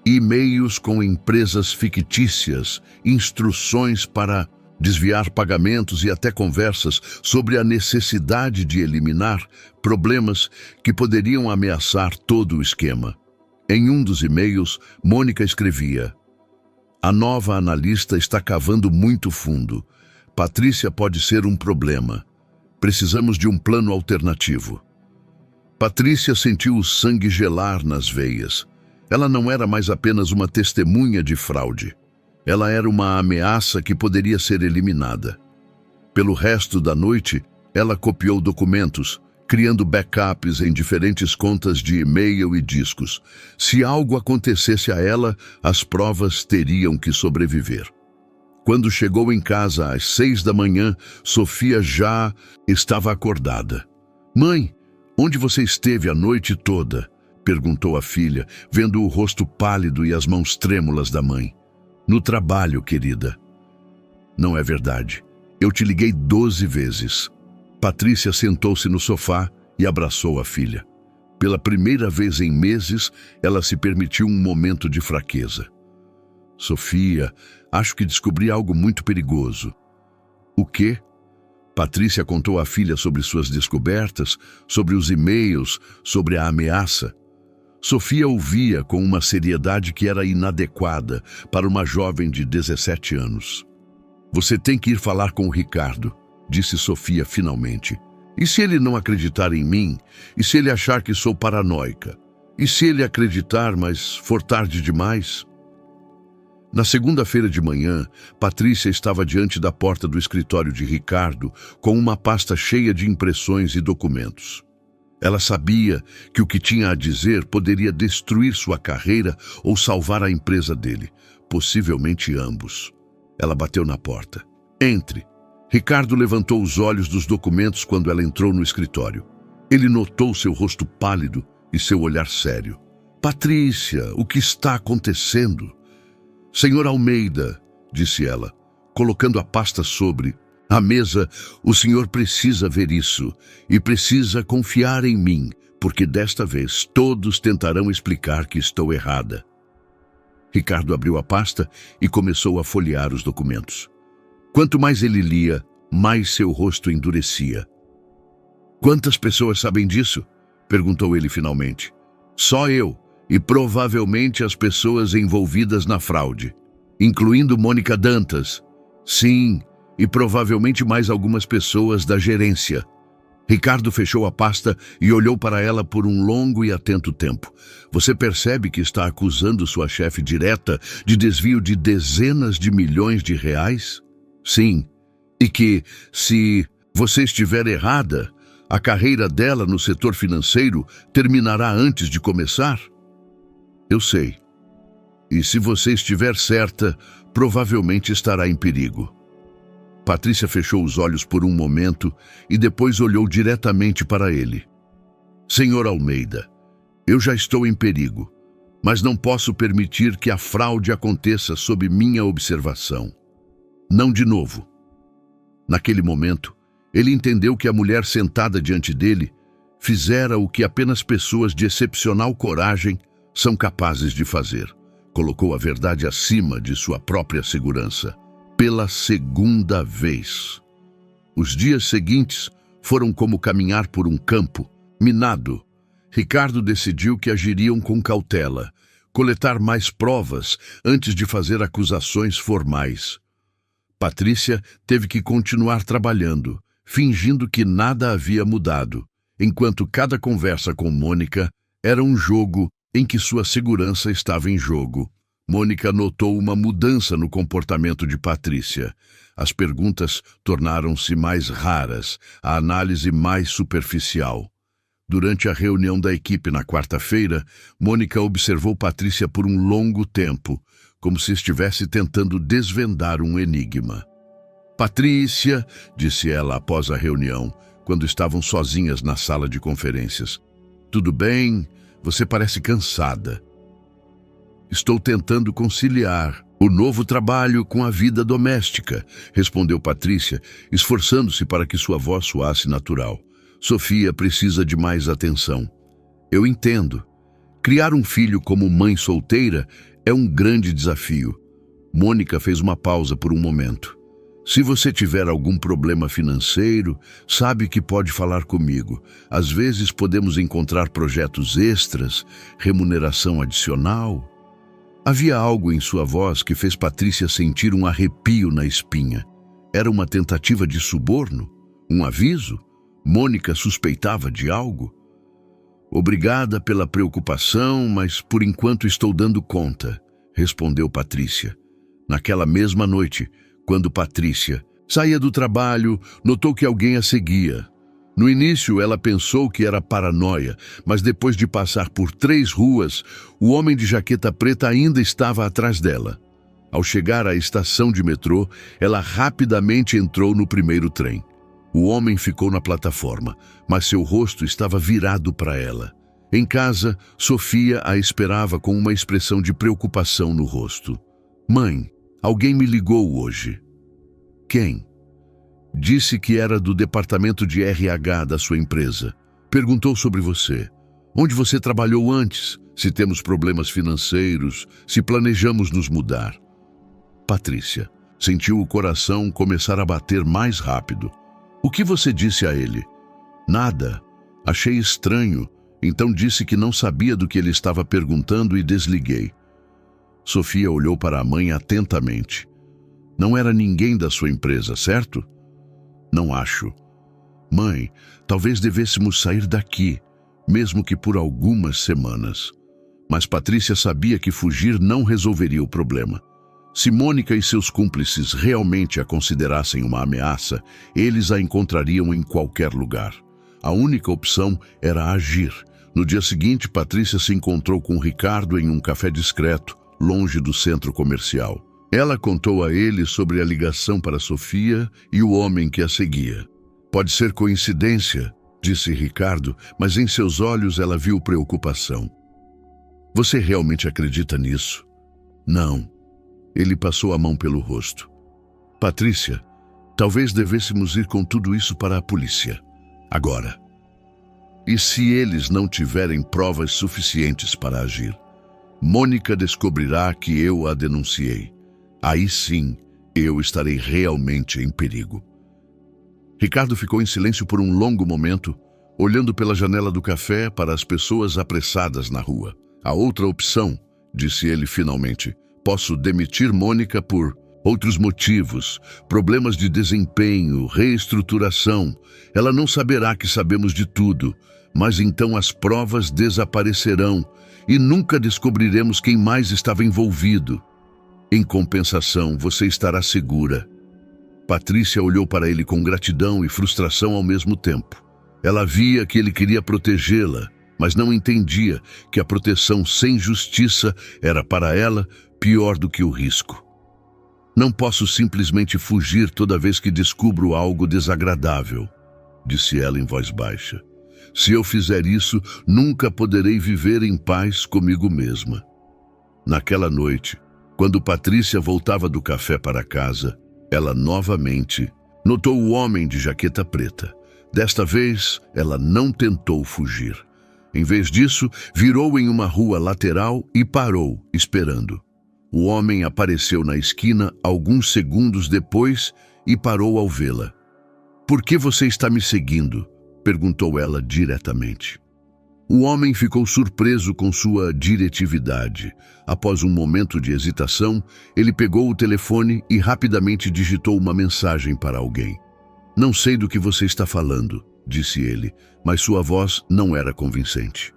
E-mails com empresas fictícias, instruções para desviar pagamentos e até conversas sobre a necessidade de eliminar problemas que poderiam ameaçar todo o esquema. Em um dos e-mails, Mônica escrevia: a nova analista está cavando muito fundo. Patrícia pode ser um problema. Precisamos de um plano alternativo. Patrícia sentiu o sangue gelar nas veias. Ela não era mais apenas uma testemunha de fraude. Ela era uma ameaça que poderia ser eliminada. Pelo resto da noite, ela copiou documentos, criando backups em diferentes contas de e-mail e discos. Se algo acontecesse a ela, as provas teriam que sobreviver. Quando chegou em casa às 6 da manhã, Sofia já estava acordada. Mãe, onde você esteve a noite toda? Perguntou a filha, vendo o rosto pálido e as mãos trêmulas da mãe. No trabalho, querida. Não é verdade. Eu te liguei 12 vezes. Patrícia sentou-se no sofá e abraçou a filha. Pela primeira vez em meses, ela se permitiu um momento de fraqueza. Sofia, acho que descobri algo muito perigoso. O quê? Patrícia contou à filha sobre suas descobertas, sobre os e-mails, sobre a ameaça. Sofia ouvia com uma seriedade que era inadequada para uma jovem de 17 anos. Você tem que ir falar com o Ricardo, disse Sofia finalmente. E se ele não acreditar em mim? E se ele achar que sou paranoica? E se ele acreditar, mas for tarde demais? Na segunda-feira de manhã, Patrícia estava diante da porta do escritório de Ricardo com uma pasta cheia de impressões e documentos. Ela sabia que o que tinha a dizer poderia destruir sua carreira ou salvar a empresa dele, possivelmente ambos. Ela bateu na porta. Entre. Ricardo levantou os olhos dos documentos quando ela entrou no escritório. Ele notou seu rosto pálido e seu olhar sério. Patrícia, o que está acontecendo? Senhor Almeida, disse ela, colocando a pasta sobre a mesa, o senhor precisa ver isso e precisa confiar em mim, porque desta vez todos tentarão explicar que estou errada. Ricardo abriu a pasta e começou a folhear os documentos. Quanto mais ele lia, mais seu rosto endurecia. Quantas pessoas sabem disso? Perguntou ele finalmente. Só eu e provavelmente as pessoas envolvidas na fraude, incluindo Mônica Dantas. Sim, e provavelmente mais algumas pessoas da gerência. Ricardo fechou a pasta e olhou para ela por um longo e atento tempo. Você percebe que está acusando sua chefe direta de desvio de dezenas de milhões de reais? Sim, e que, se você estiver errada, a carreira dela no setor financeiro terminará antes de começar? Eu sei. E se você estiver certa, provavelmente estará em perigo. Patrícia fechou os olhos por um momento e depois olhou diretamente para ele. Senhor Almeida, eu já estou em perigo, mas não posso permitir que a fraude aconteça sob minha observação. Não de novo. Naquele momento, ele entendeu que a mulher sentada diante dele fizera o que apenas pessoas de excepcional coragem são capazes de fazer. Colocou a verdade acima de sua própria segurança. Pela segunda vez. Os dias seguintes foram como caminhar por um campo minado. Ricardo decidiu que agiriam com cautela, coletar mais provas antes de fazer acusações formais. Patrícia teve que continuar trabalhando, fingindo que nada havia mudado, enquanto cada conversa com Mônica era um jogo em que sua segurança estava em jogo. Mônica notou uma mudança no comportamento de Patrícia. As perguntas tornaram-se mais raras, a análise mais superficial. Durante a reunião da equipe na quarta-feira, Mônica observou Patrícia por um longo tempo, como se estivesse tentando desvendar um enigma. Patrícia, disse ela após a reunião, quando estavam sozinhas na sala de conferências. Tudo bem, você parece cansada. Estou tentando conciliar o novo trabalho com a vida doméstica, respondeu Patrícia, esforçando-se para que sua voz soasse natural. Sofia precisa de mais atenção. Eu entendo. Criar um filho como mãe solteira é um grande desafio. Mônica fez uma pausa por um momento. Se você tiver algum problema financeiro, sabe que pode falar comigo. Às vezes podemos encontrar projetos extras, remuneração adicional. Havia algo em sua voz que fez Patrícia sentir um arrepio na espinha. Era uma tentativa de suborno? Um aviso? Mônica suspeitava de algo? Obrigada pela preocupação, mas por enquanto estou dando conta, respondeu Patrícia. Naquela mesma noite, quando Patrícia saía do trabalho, notou que alguém a seguia. No início, ela pensou que era paranoia, mas depois de passar por 3 ruas, o homem de jaqueta preta ainda estava atrás dela. Ao chegar à estação de metrô, ela rapidamente entrou no primeiro trem. O homem ficou na plataforma, mas seu rosto estava virado para ela. Em casa, Sofia a esperava com uma expressão de preocupação no rosto. Mãe, alguém me ligou hoje. Quem? Disse que era do departamento de RH da sua empresa. Perguntou sobre você. Onde você trabalhou antes? Se temos problemas financeiros? Se planejamos nos mudar? Patrícia sentiu o coração começar a bater mais rápido. O que você disse a ele? Nada. Achei estranho, então disse que não sabia do que ele estava perguntando e desliguei. Sofia olhou para a mãe atentamente. Não era ninguém da sua empresa, certo? Não acho. Mãe, talvez devêssemos sair daqui, mesmo que por algumas semanas. Mas Patrícia sabia que fugir não resolveria o problema. Se Mônica e seus cúmplices realmente a considerassem uma ameaça, eles a encontrariam em qualquer lugar. A única opção era agir. No dia seguinte, Patrícia se encontrou com Ricardo em um café discreto, longe do centro comercial. Ela contou a ele sobre a ligação para Sofia e o homem que a seguia. Pode ser coincidência, disse Ricardo, mas em seus olhos ela viu preocupação. Você realmente acredita nisso? Não. Ele passou a mão pelo rosto. Patrícia, talvez devêssemos ir com tudo isso para a polícia. Agora. E se eles não tiverem provas suficientes para agir? Mônica descobrirá que eu a denunciei. Aí sim, eu estarei realmente em perigo. Ricardo ficou em silêncio por um longo momento, olhando pela janela do café para as pessoas apressadas na rua. A outra opção, disse ele finalmente, posso demitir Mônica por outros motivos, problemas de desempenho, reestruturação. Ela não saberá que sabemos de tudo, mas então as provas desaparecerão e nunca descobriremos quem mais estava envolvido. Em compensação, você estará segura. Patrícia olhou para ele com gratidão e frustração ao mesmo tempo. Ela via que ele queria protegê-la, mas não entendia que a proteção sem justiça era para ela pior do que o risco. Não posso simplesmente fugir toda vez que descubro algo desagradável, disse ela em voz baixa. Se eu fizer isso, nunca poderei viver em paz comigo mesma. Naquela noite, quando Patrícia voltava do café para casa, ela novamente notou o homem de jaqueta preta. Desta vez, ela não tentou fugir. Em vez disso, virou em uma rua lateral e parou, esperando. O homem apareceu na esquina alguns segundos depois e parou ao vê-la. "Por que você está me seguindo?" perguntou ela diretamente. O homem ficou surpreso com sua diretividade. Após um momento de hesitação, ele pegou o telefone e rapidamente digitou uma mensagem para alguém. "Não sei do que você está falando", disse ele, mas sua voz não era convincente.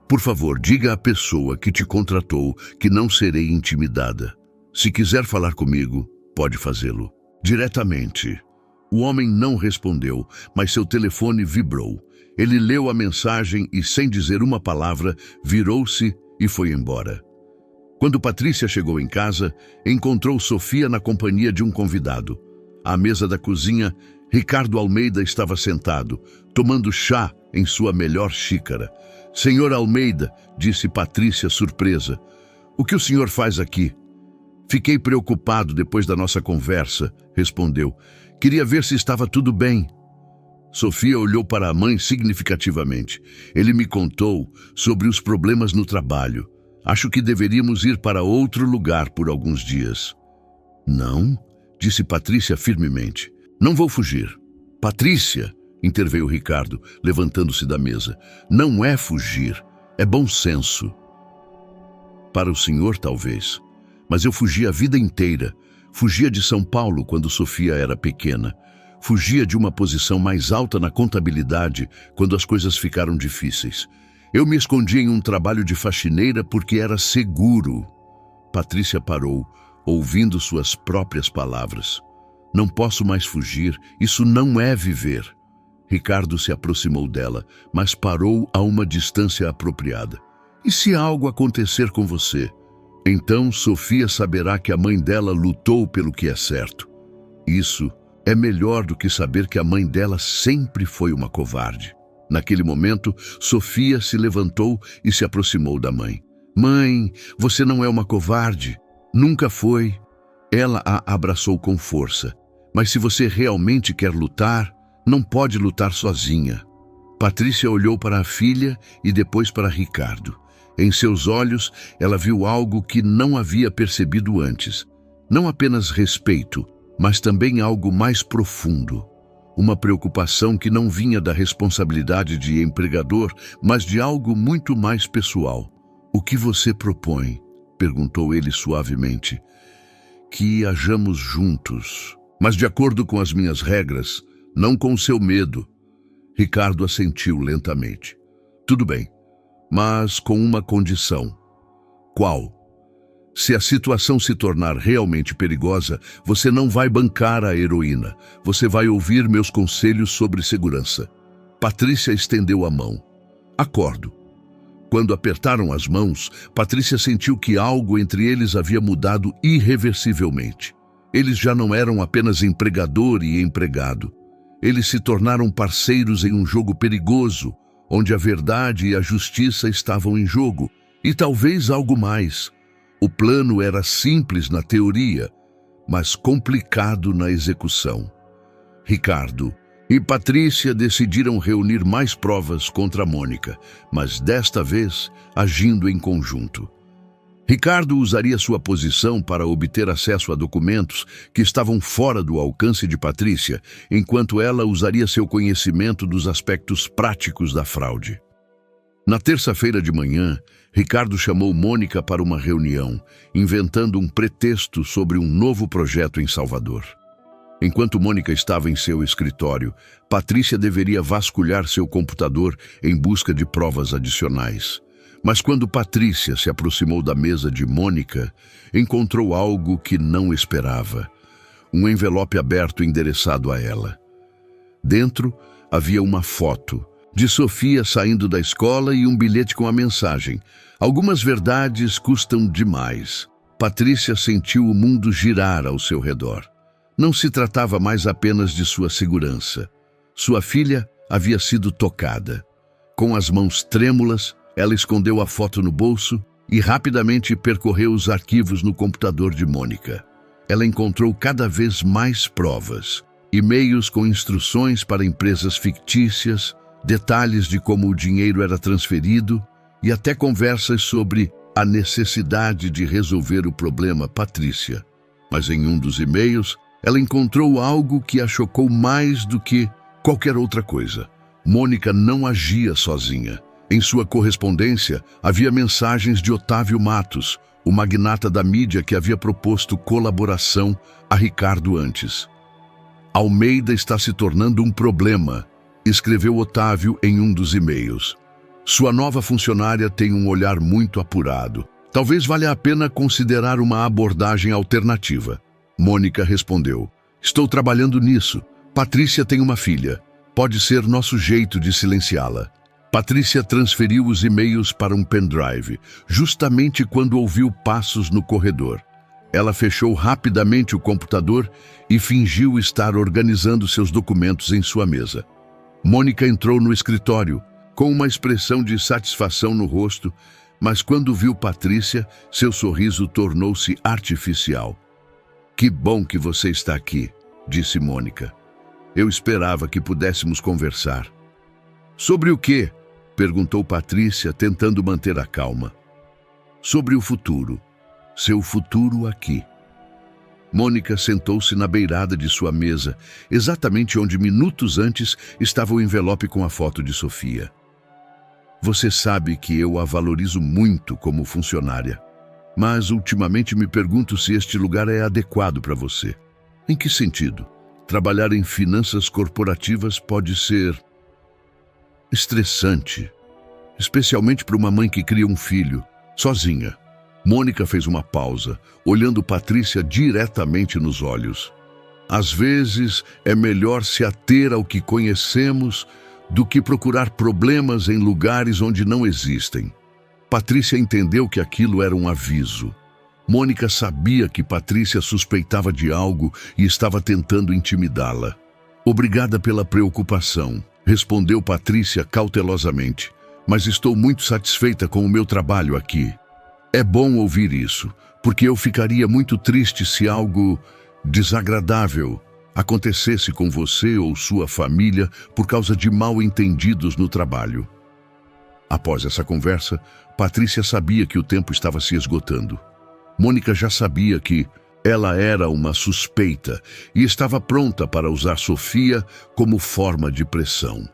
"Por favor, diga à pessoa que te contratou que não serei intimidada. Se quiser falar comigo, pode fazê-lo diretamente." O homem não respondeu, mas seu telefone vibrou. Ele leu a mensagem e, sem dizer uma palavra, virou-se e foi embora. Quando Patrícia chegou em casa, encontrou Sofia na companhia de um convidado. À mesa da cozinha, Ricardo Almeida estava sentado, tomando chá em sua melhor xícara. "Senhor Almeida", disse Patrícia surpresa, "o que o senhor faz aqui?" "Fiquei preocupado depois da nossa conversa", respondeu. "Queria ver se estava tudo bem." Sofia olhou para a mãe significativamente. "Ele me contou sobre os problemas no trabalho. Acho que deveríamos ir para outro lugar por alguns dias." "Não", disse Patrícia firmemente. "Não vou fugir." "Patrícia", interveio Ricardo, levantando-se da mesa, "não é fugir, é bom senso." "Para o senhor, talvez, mas eu fugi a vida inteira. Fugia de São Paulo quando Sofia era pequena. Fugia de uma posição mais alta na contabilidade quando as coisas ficaram difíceis. Eu me escondi em um trabalho de faxineira porque era seguro." Patrícia parou, ouvindo suas próprias palavras. "Não posso mais fugir, isso não é viver." Ricardo se aproximou dela, mas parou a uma distância apropriada. "E se algo acontecer com você? Então Sofia saberá que a mãe dela lutou pelo que é certo. Isso é melhor do que saber que a mãe dela sempre foi uma covarde." Naquele momento, Sofia se levantou e se aproximou da mãe. "Mãe, você não é uma covarde. Nunca foi." Ela a abraçou com força. "Mas se você realmente quer lutar, não pode lutar sozinha." Patrícia olhou para a filha e depois para Ricardo. Em seus olhos, ela viu algo que não havia percebido antes. Não apenas respeito, mas também algo mais profundo. Uma preocupação que não vinha da responsabilidade de empregador, mas de algo muito mais pessoal. "O que você propõe?", perguntou ele suavemente. "Que hajamos juntos, mas de acordo com as minhas regras, não com o seu medo." Ricardo assentiu lentamente. "Tudo bem, mas com uma condição." "Qual?" "Se a situação se tornar realmente perigosa, você não vai bancar a heroína. Você vai ouvir meus conselhos sobre segurança." Patrícia estendeu a mão. "Acordo." Quando apertaram as mãos, Patrícia sentiu que algo entre eles havia mudado irreversivelmente. Eles já não eram apenas empregador e empregado. Eles se tornaram parceiros em um jogo perigoso, onde a verdade e a justiça estavam em jogo, e talvez algo mais. O plano era simples na teoria, mas complicado na execução. Ricardo e Patrícia decidiram reunir mais provas contra Mônica, mas desta vez agindo em conjunto. Ricardo usaria sua posição para obter acesso a documentos que estavam fora do alcance de Patrícia, enquanto ela usaria seu conhecimento dos aspectos práticos da fraude. Na terça-feira de manhã, Ricardo chamou Mônica para uma reunião, inventando um pretexto sobre um novo projeto em Salvador. Enquanto Mônica estava em seu escritório, Patrícia deveria vasculhar seu computador em busca de provas adicionais. Mas quando Patrícia se aproximou da mesa de Mônica, encontrou algo que não esperava. Um envelope aberto endereçado a ela. Dentro havia uma foto, de Sofia saindo da escola e um bilhete com a mensagem: algumas verdades custam demais. Patrícia sentiu o mundo girar ao seu redor. Não se tratava mais apenas de sua segurança. Sua filha havia sido tocada. Com as mãos trêmulas, ela escondeu a foto no bolso e rapidamente percorreu os arquivos no computador de Mônica. Ela encontrou cada vez mais provas, e-mails com instruções para empresas fictícias, detalhes de como o dinheiro era transferido e até conversas sobre a necessidade de resolver o problema Patrícia. Mas em um dos e-mails, ela encontrou algo que a chocou mais do que qualquer outra coisa. Mônica não agia sozinha. Em sua correspondência, havia mensagens de Otávio Matos, o magnata da mídia que havia proposto colaboração a Ricardo antes. Almeida está se tornando um problema, escreveu Otávio em um dos e-mails. Sua nova funcionária tem um olhar muito apurado. Talvez valha a pena considerar uma abordagem alternativa. Mônica respondeu: estou trabalhando nisso. Patrícia tem uma filha. Pode ser nosso jeito de silenciá-la. Patrícia transferiu os e-mails para um pendrive, justamente quando ouviu passos no corredor. Ela fechou rapidamente o computador e fingiu estar organizando seus documentos em sua mesa. Mônica entrou no escritório, com uma expressão de satisfação no rosto, mas quando viu Patrícia, seu sorriso tornou-se artificial. Que bom que você está aqui, disse Mônica. Eu esperava que pudéssemos conversar. Sobre o quê? Perguntou Patrícia, tentando manter a calma. Sobre o futuro. Seu futuro aqui. Mônica sentou-se na beirada de sua mesa, exatamente onde minutos antes estava o envelope com a foto de Sofia. Você sabe que eu a valorizo muito como funcionária, mas ultimamente me pergunto se este lugar é adequado para você. Em que sentido? Trabalhar em finanças corporativas pode ser estressante, especialmente para uma mãe que cria um filho, sozinha. Mônica fez uma pausa, olhando Patrícia diretamente nos olhos. Às vezes é melhor se ater ao que conhecemos do que procurar problemas em lugares onde não existem. Patrícia entendeu que aquilo era um aviso. Mônica sabia que Patrícia suspeitava de algo e estava tentando intimidá-la. Obrigada pela preocupação, respondeu Patrícia cautelosamente, mas estou muito satisfeita com o meu trabalho aqui. É bom ouvir isso, porque eu ficaria muito triste se algo desagradável acontecesse com você ou sua família por causa de mal-entendidos no trabalho. Após essa conversa, Patrícia sabia que o tempo estava se esgotando. Mônica já sabia que ela era uma suspeita e estava pronta para usar Sofia como forma de pressão.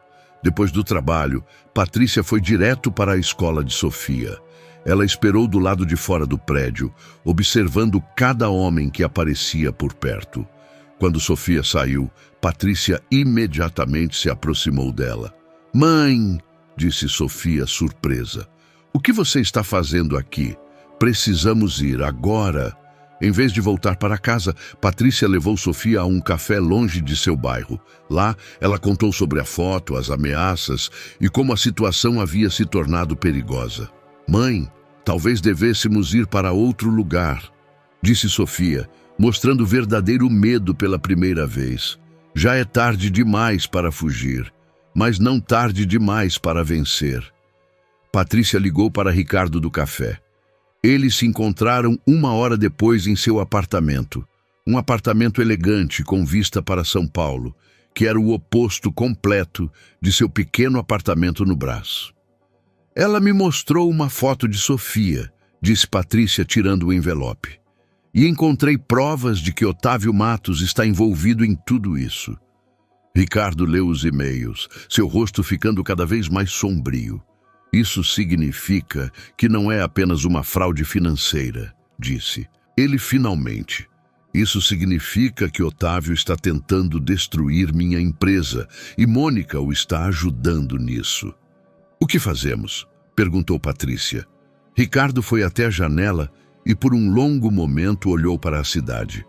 Depois do trabalho, Patrícia foi direto para a escola de Sofia. Ela esperou do lado de fora do prédio, observando cada homem que aparecia por perto. Quando Sofia saiu, Patrícia imediatamente se aproximou dela. Mãe, disse Sofia, surpresa. O que você está fazendo aqui? Precisamos ir agora. Em vez de voltar para casa, Patrícia levou Sofia a um café longe de seu bairro. Lá, ela contou sobre a foto, as ameaças e como a situação havia se tornado perigosa. Mãe, talvez devêssemos ir para outro lugar, disse Sofia, mostrando verdadeiro medo pela primeira vez. Já é tarde demais para fugir, mas não tarde demais para vencer. Patrícia ligou para Ricardo do café. Eles se encontraram 1 hora depois em seu apartamento. Um apartamento elegante com vista para São Paulo, que era o oposto completo de seu pequeno apartamento no Brás. Ela me mostrou uma foto de Sofia, disse Patrícia tirando o envelope. E encontrei provas de que Otávio Matos está envolvido em tudo isso. Ricardo leu os e-mails, seu rosto ficando cada vez mais sombrio. Isso significa que não é apenas uma fraude financeira, disse. Ele finalmente. Isso significa que Otávio está tentando destruir minha empresa e Mônica o está ajudando nisso. O que fazemos? Perguntou Patrícia. Ricardo foi até a janela e por um longo momento olhou para a cidade.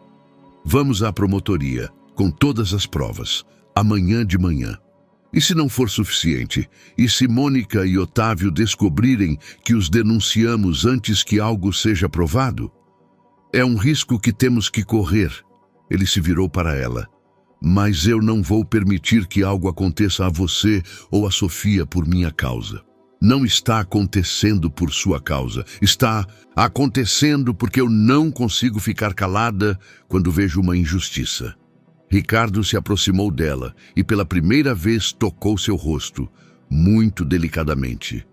Vamos à promotoria, com todas as provas, amanhã de manhã. E se não for suficiente? E se Mônica e Otávio descobrirem que os denunciamos antes que algo seja provado? É um risco que temos que correr. Ele se virou para ela. Mas eu não vou permitir que algo aconteça a você ou a Sofia por minha causa. Não está acontecendo por sua causa. Está acontecendo porque eu não consigo ficar calada quando vejo uma injustiça. Ricardo se aproximou dela e pela primeira vez tocou seu rosto, muito delicadamente.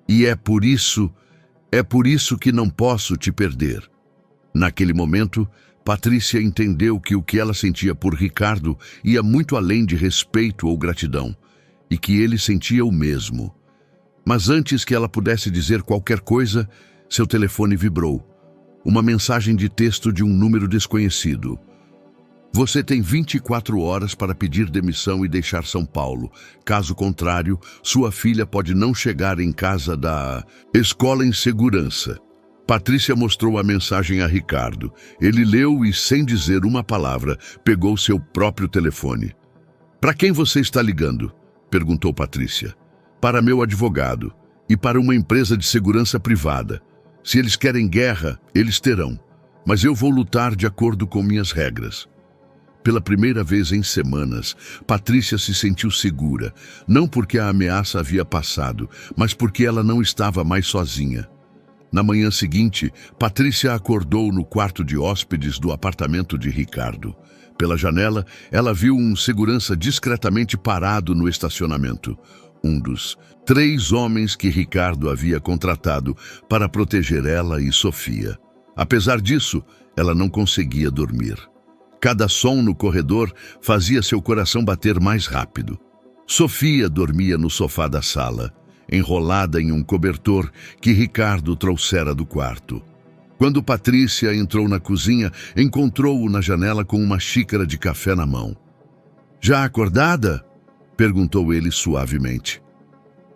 E é por isso que não posso te perder. Naquele momento, Patrícia entendeu que o que ela sentia por Ricardo ia muito além de respeito ou gratidão, e que ele sentia o mesmo. Mas antes que ela pudesse dizer qualquer coisa, seu telefone vibrou. Uma mensagem de texto de um número desconhecido. Você tem 24 horas para pedir demissão e deixar São Paulo. Caso contrário, sua filha pode não chegar em casa da escola em segurança. Patrícia mostrou a mensagem a Ricardo. Ele leu e, sem dizer uma palavra, pegou seu próprio telefone. Para quem você está ligando? Perguntou Patrícia. Para meu advogado e para uma empresa de segurança privada. Se eles querem guerra, eles terão. Mas eu vou lutar de acordo com minhas regras. Pela primeira vez em semanas, Patrícia se sentiu segura, não porque a ameaça havia passado, mas porque ela não estava mais sozinha. Na manhã seguinte, Patrícia acordou no quarto de hóspedes do apartamento de Ricardo. Pela janela, ela viu um segurança discretamente parado no estacionamento. Um dos 3 homens que Ricardo havia contratado para proteger ela e Sofia. Apesar disso, ela não conseguia dormir. Cada som no corredor fazia seu coração bater mais rápido. Sofia dormia no sofá da sala, enrolada em um cobertor que Ricardo trouxera do quarto. Quando Patrícia entrou na cozinha, encontrou-o na janela com uma xícara de café na mão. Já acordada? Perguntou ele suavemente.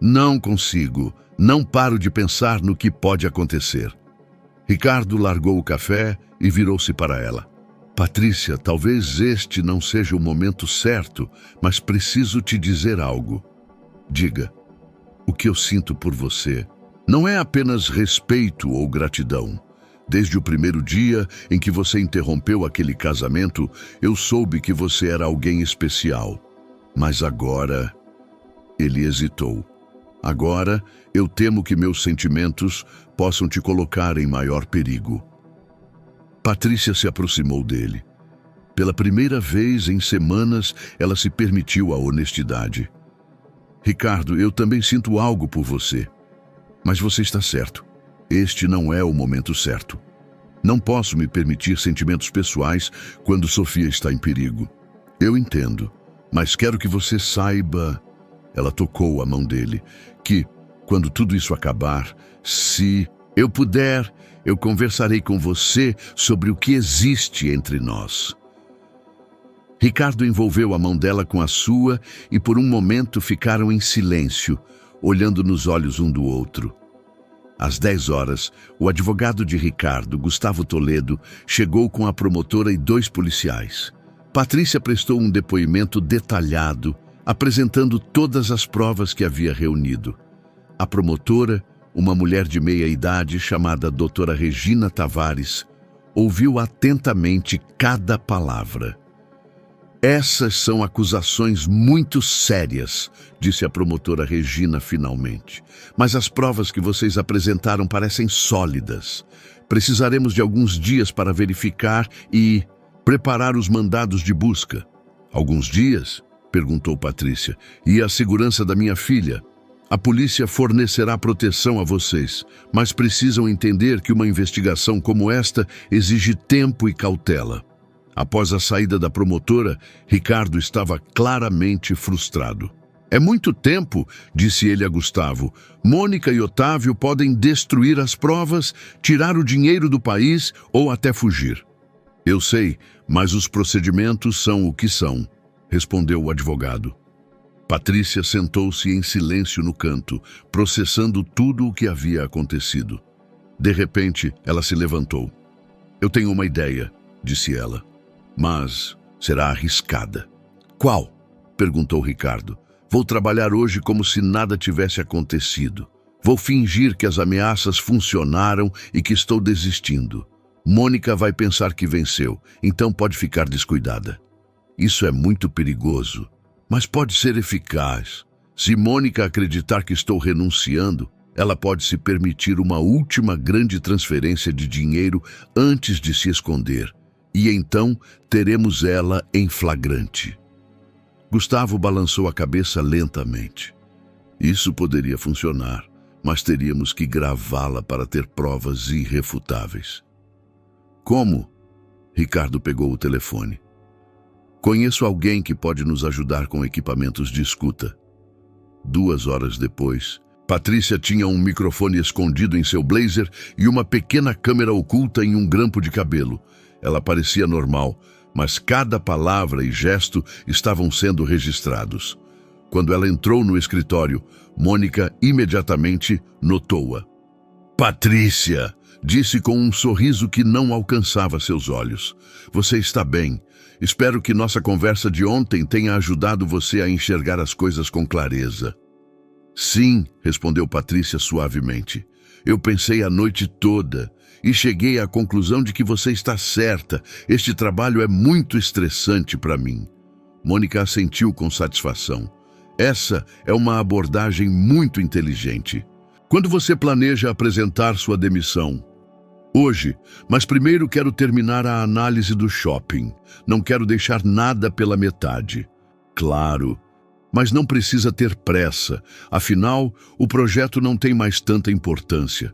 Não consigo. Não paro de pensar no que pode acontecer. Ricardo largou o café e virou-se para ela. Patrícia, talvez este não seja o momento certo, mas preciso te dizer algo. Diga, o que eu sinto por você não é apenas respeito ou gratidão. Desde o primeiro dia em que você interrompeu aquele casamento, eu soube que você era alguém especial. Mas agora... Ele hesitou. Agora, eu temo que meus sentimentos possam te colocar em maior perigo. Patrícia se aproximou dele. Pela primeira vez em semanas, ela se permitiu a honestidade. Ricardo, eu também sinto algo por você. Mas você está certo. Este não é o momento certo. Não posso me permitir sentimentos pessoais quando Sofia está em perigo. Eu entendo, mas quero que você saiba... Ela tocou a mão dele. Que, quando tudo isso acabar, se eu puder... Eu conversarei com você sobre o que existe entre nós. Ricardo envolveu a mão dela com a sua e por um momento ficaram em silêncio, olhando nos olhos um do outro. Às 10 horas, o advogado de Ricardo, Gustavo Toledo, chegou com a promotora e 2 policiais. Patrícia prestou um depoimento detalhado, apresentando todas as provas que havia reunido. A promotora, uma mulher de meia-idade chamada doutora Regina Tavares, ouviu atentamente cada palavra. Essas são acusações muito sérias, disse a promotora Regina finalmente. Mas as provas que vocês apresentaram parecem sólidas. Precisaremos de alguns dias para verificar e preparar os mandados de busca. Alguns dias? Perguntou Patrícia. E a segurança da minha filha? A polícia fornecerá proteção a vocês, mas precisam entender que uma investigação como esta exige tempo e cautela. Após a saída da promotora, Ricardo estava claramente frustrado. É muito tempo, disse ele a Gustavo. Mônica e Otávio podem destruir as provas, tirar o dinheiro do país ou até fugir. Eu sei, mas os procedimentos são o que são, respondeu o advogado. Patrícia sentou-se em silêncio no canto, processando tudo o que havia acontecido. De repente, ela se levantou. Eu tenho uma ideia, disse ela, mas será arriscada. Qual? Perguntou Ricardo. Vou trabalhar hoje como se nada tivesse acontecido. Vou fingir que as ameaças funcionaram e que estou desistindo. Mônica vai pensar que venceu, então pode ficar descuidada. Isso é muito perigoso, mas pode ser eficaz. Se Mônica acreditar que estou renunciando, ela pode se permitir uma última grande transferência de dinheiro antes de se esconder. E então teremos ela em flagrante. Gustavo balançou a cabeça lentamente. Isso poderia funcionar, mas teríamos que gravá-la para ter provas irrefutáveis. Como? Ricardo pegou o telefone. Conheço alguém que pode nos ajudar com equipamentos de escuta. 2 horas depois, Patrícia tinha um microfone escondido em seu blazer e uma pequena câmera oculta em um grampo de cabelo. Ela parecia normal, mas cada palavra e gesto estavam sendo registrados. Quando ela entrou no escritório, Mônica imediatamente notou-a. Patrícia, disse com um sorriso que não alcançava seus olhos. Você está bem. Espero que nossa conversa de ontem tenha ajudado você a enxergar as coisas com clareza. Sim, respondeu Patrícia suavemente. Eu pensei a noite toda e cheguei à conclusão de que você está certa. Este trabalho é muito estressante para mim. Mônica assentiu com satisfação. Essa é uma abordagem muito inteligente. Quando você planeja apresentar sua demissão? Hoje, mas primeiro quero terminar a análise do shopping. Não quero deixar nada pela metade. Claro, mas não precisa ter pressa. Afinal, o projeto não tem mais tanta importância.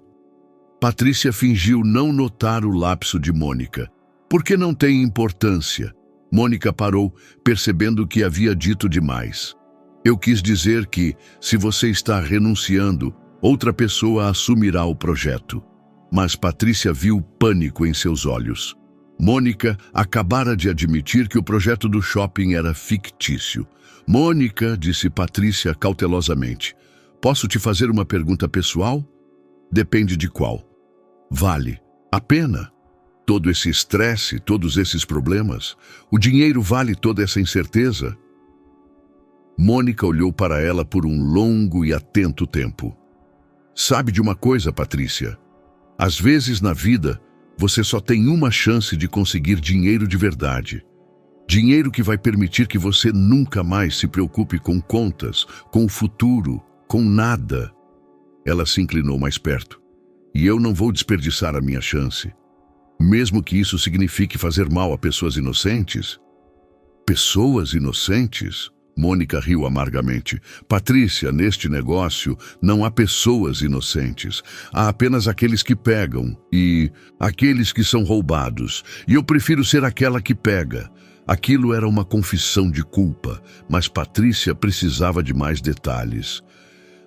Patrícia fingiu não notar o lapso de Mônica. Por que não tem importância? Mônica parou, percebendo que havia dito demais. Eu quis dizer que, se você está renunciando, outra pessoa assumirá o projeto. Mas Patrícia viu pânico em seus olhos. Mônica acabara de admitir que o projeto do shopping era fictício. Mônica, disse Patrícia cautelosamente, posso te fazer uma pergunta pessoal? Depende de qual. Vale a pena? Todo esse estresse, todos esses problemas? O dinheiro vale toda essa incerteza? Mônica olhou para ela por um longo e atento tempo. Sabe de uma coisa, Patrícia? Às vezes na vida, você só tem uma chance de conseguir dinheiro de verdade. Dinheiro que vai permitir que você nunca mais se preocupe com contas, com o futuro, com nada. Ela se inclinou mais perto. E eu não vou desperdiçar a minha chance. Mesmo que isso signifique fazer mal a pessoas inocentes? Pessoas inocentes? Mônica riu amargamente. Patrícia, neste negócio, não há pessoas inocentes. Há apenas aqueles que pegam e aqueles que são roubados. E eu prefiro ser aquela que pega. Aquilo era uma confissão de culpa, mas Patrícia precisava de mais detalhes.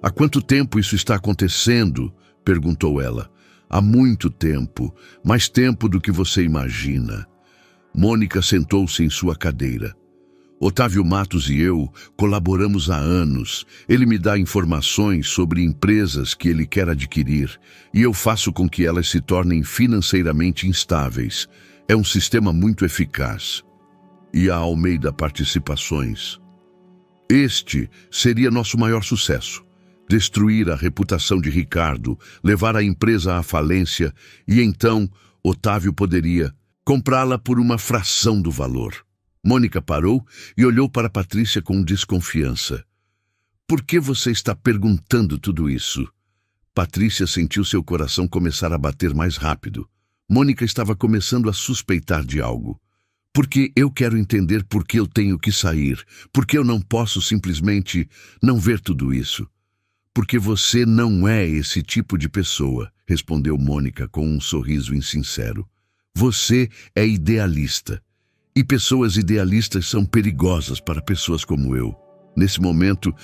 Há quanto tempo isso está acontecendo? Perguntou ela. Há muito tempo, mais tempo do que você imagina. Mônica sentou-se em sua cadeira. Otávio Matos e eu colaboramos há anos. Ele me dá informações sobre empresas que ele quer adquirir e eu faço com que elas se tornem financeiramente instáveis. É um sistema muito eficaz. E a Almeida Participações. Este seria nosso maior sucesso. Destruir a reputação de Ricardo, levar a empresa à falência e então Otávio poderia comprá-la por uma fração do valor. Mônica parou e olhou para Patrícia com desconfiança. Por que você está perguntando tudo isso? Patrícia sentiu seu coração começar a bater mais rápido. Mônica estava começando a suspeitar de algo. Porque eu quero entender por que eu tenho que sair. Porque eu não posso simplesmente não ver tudo isso. Porque você não é esse tipo de pessoa, respondeu Mônica com um sorriso insincero. Você é idealista. E pessoas idealistas são perigosas para pessoas como eu. Nesse momento,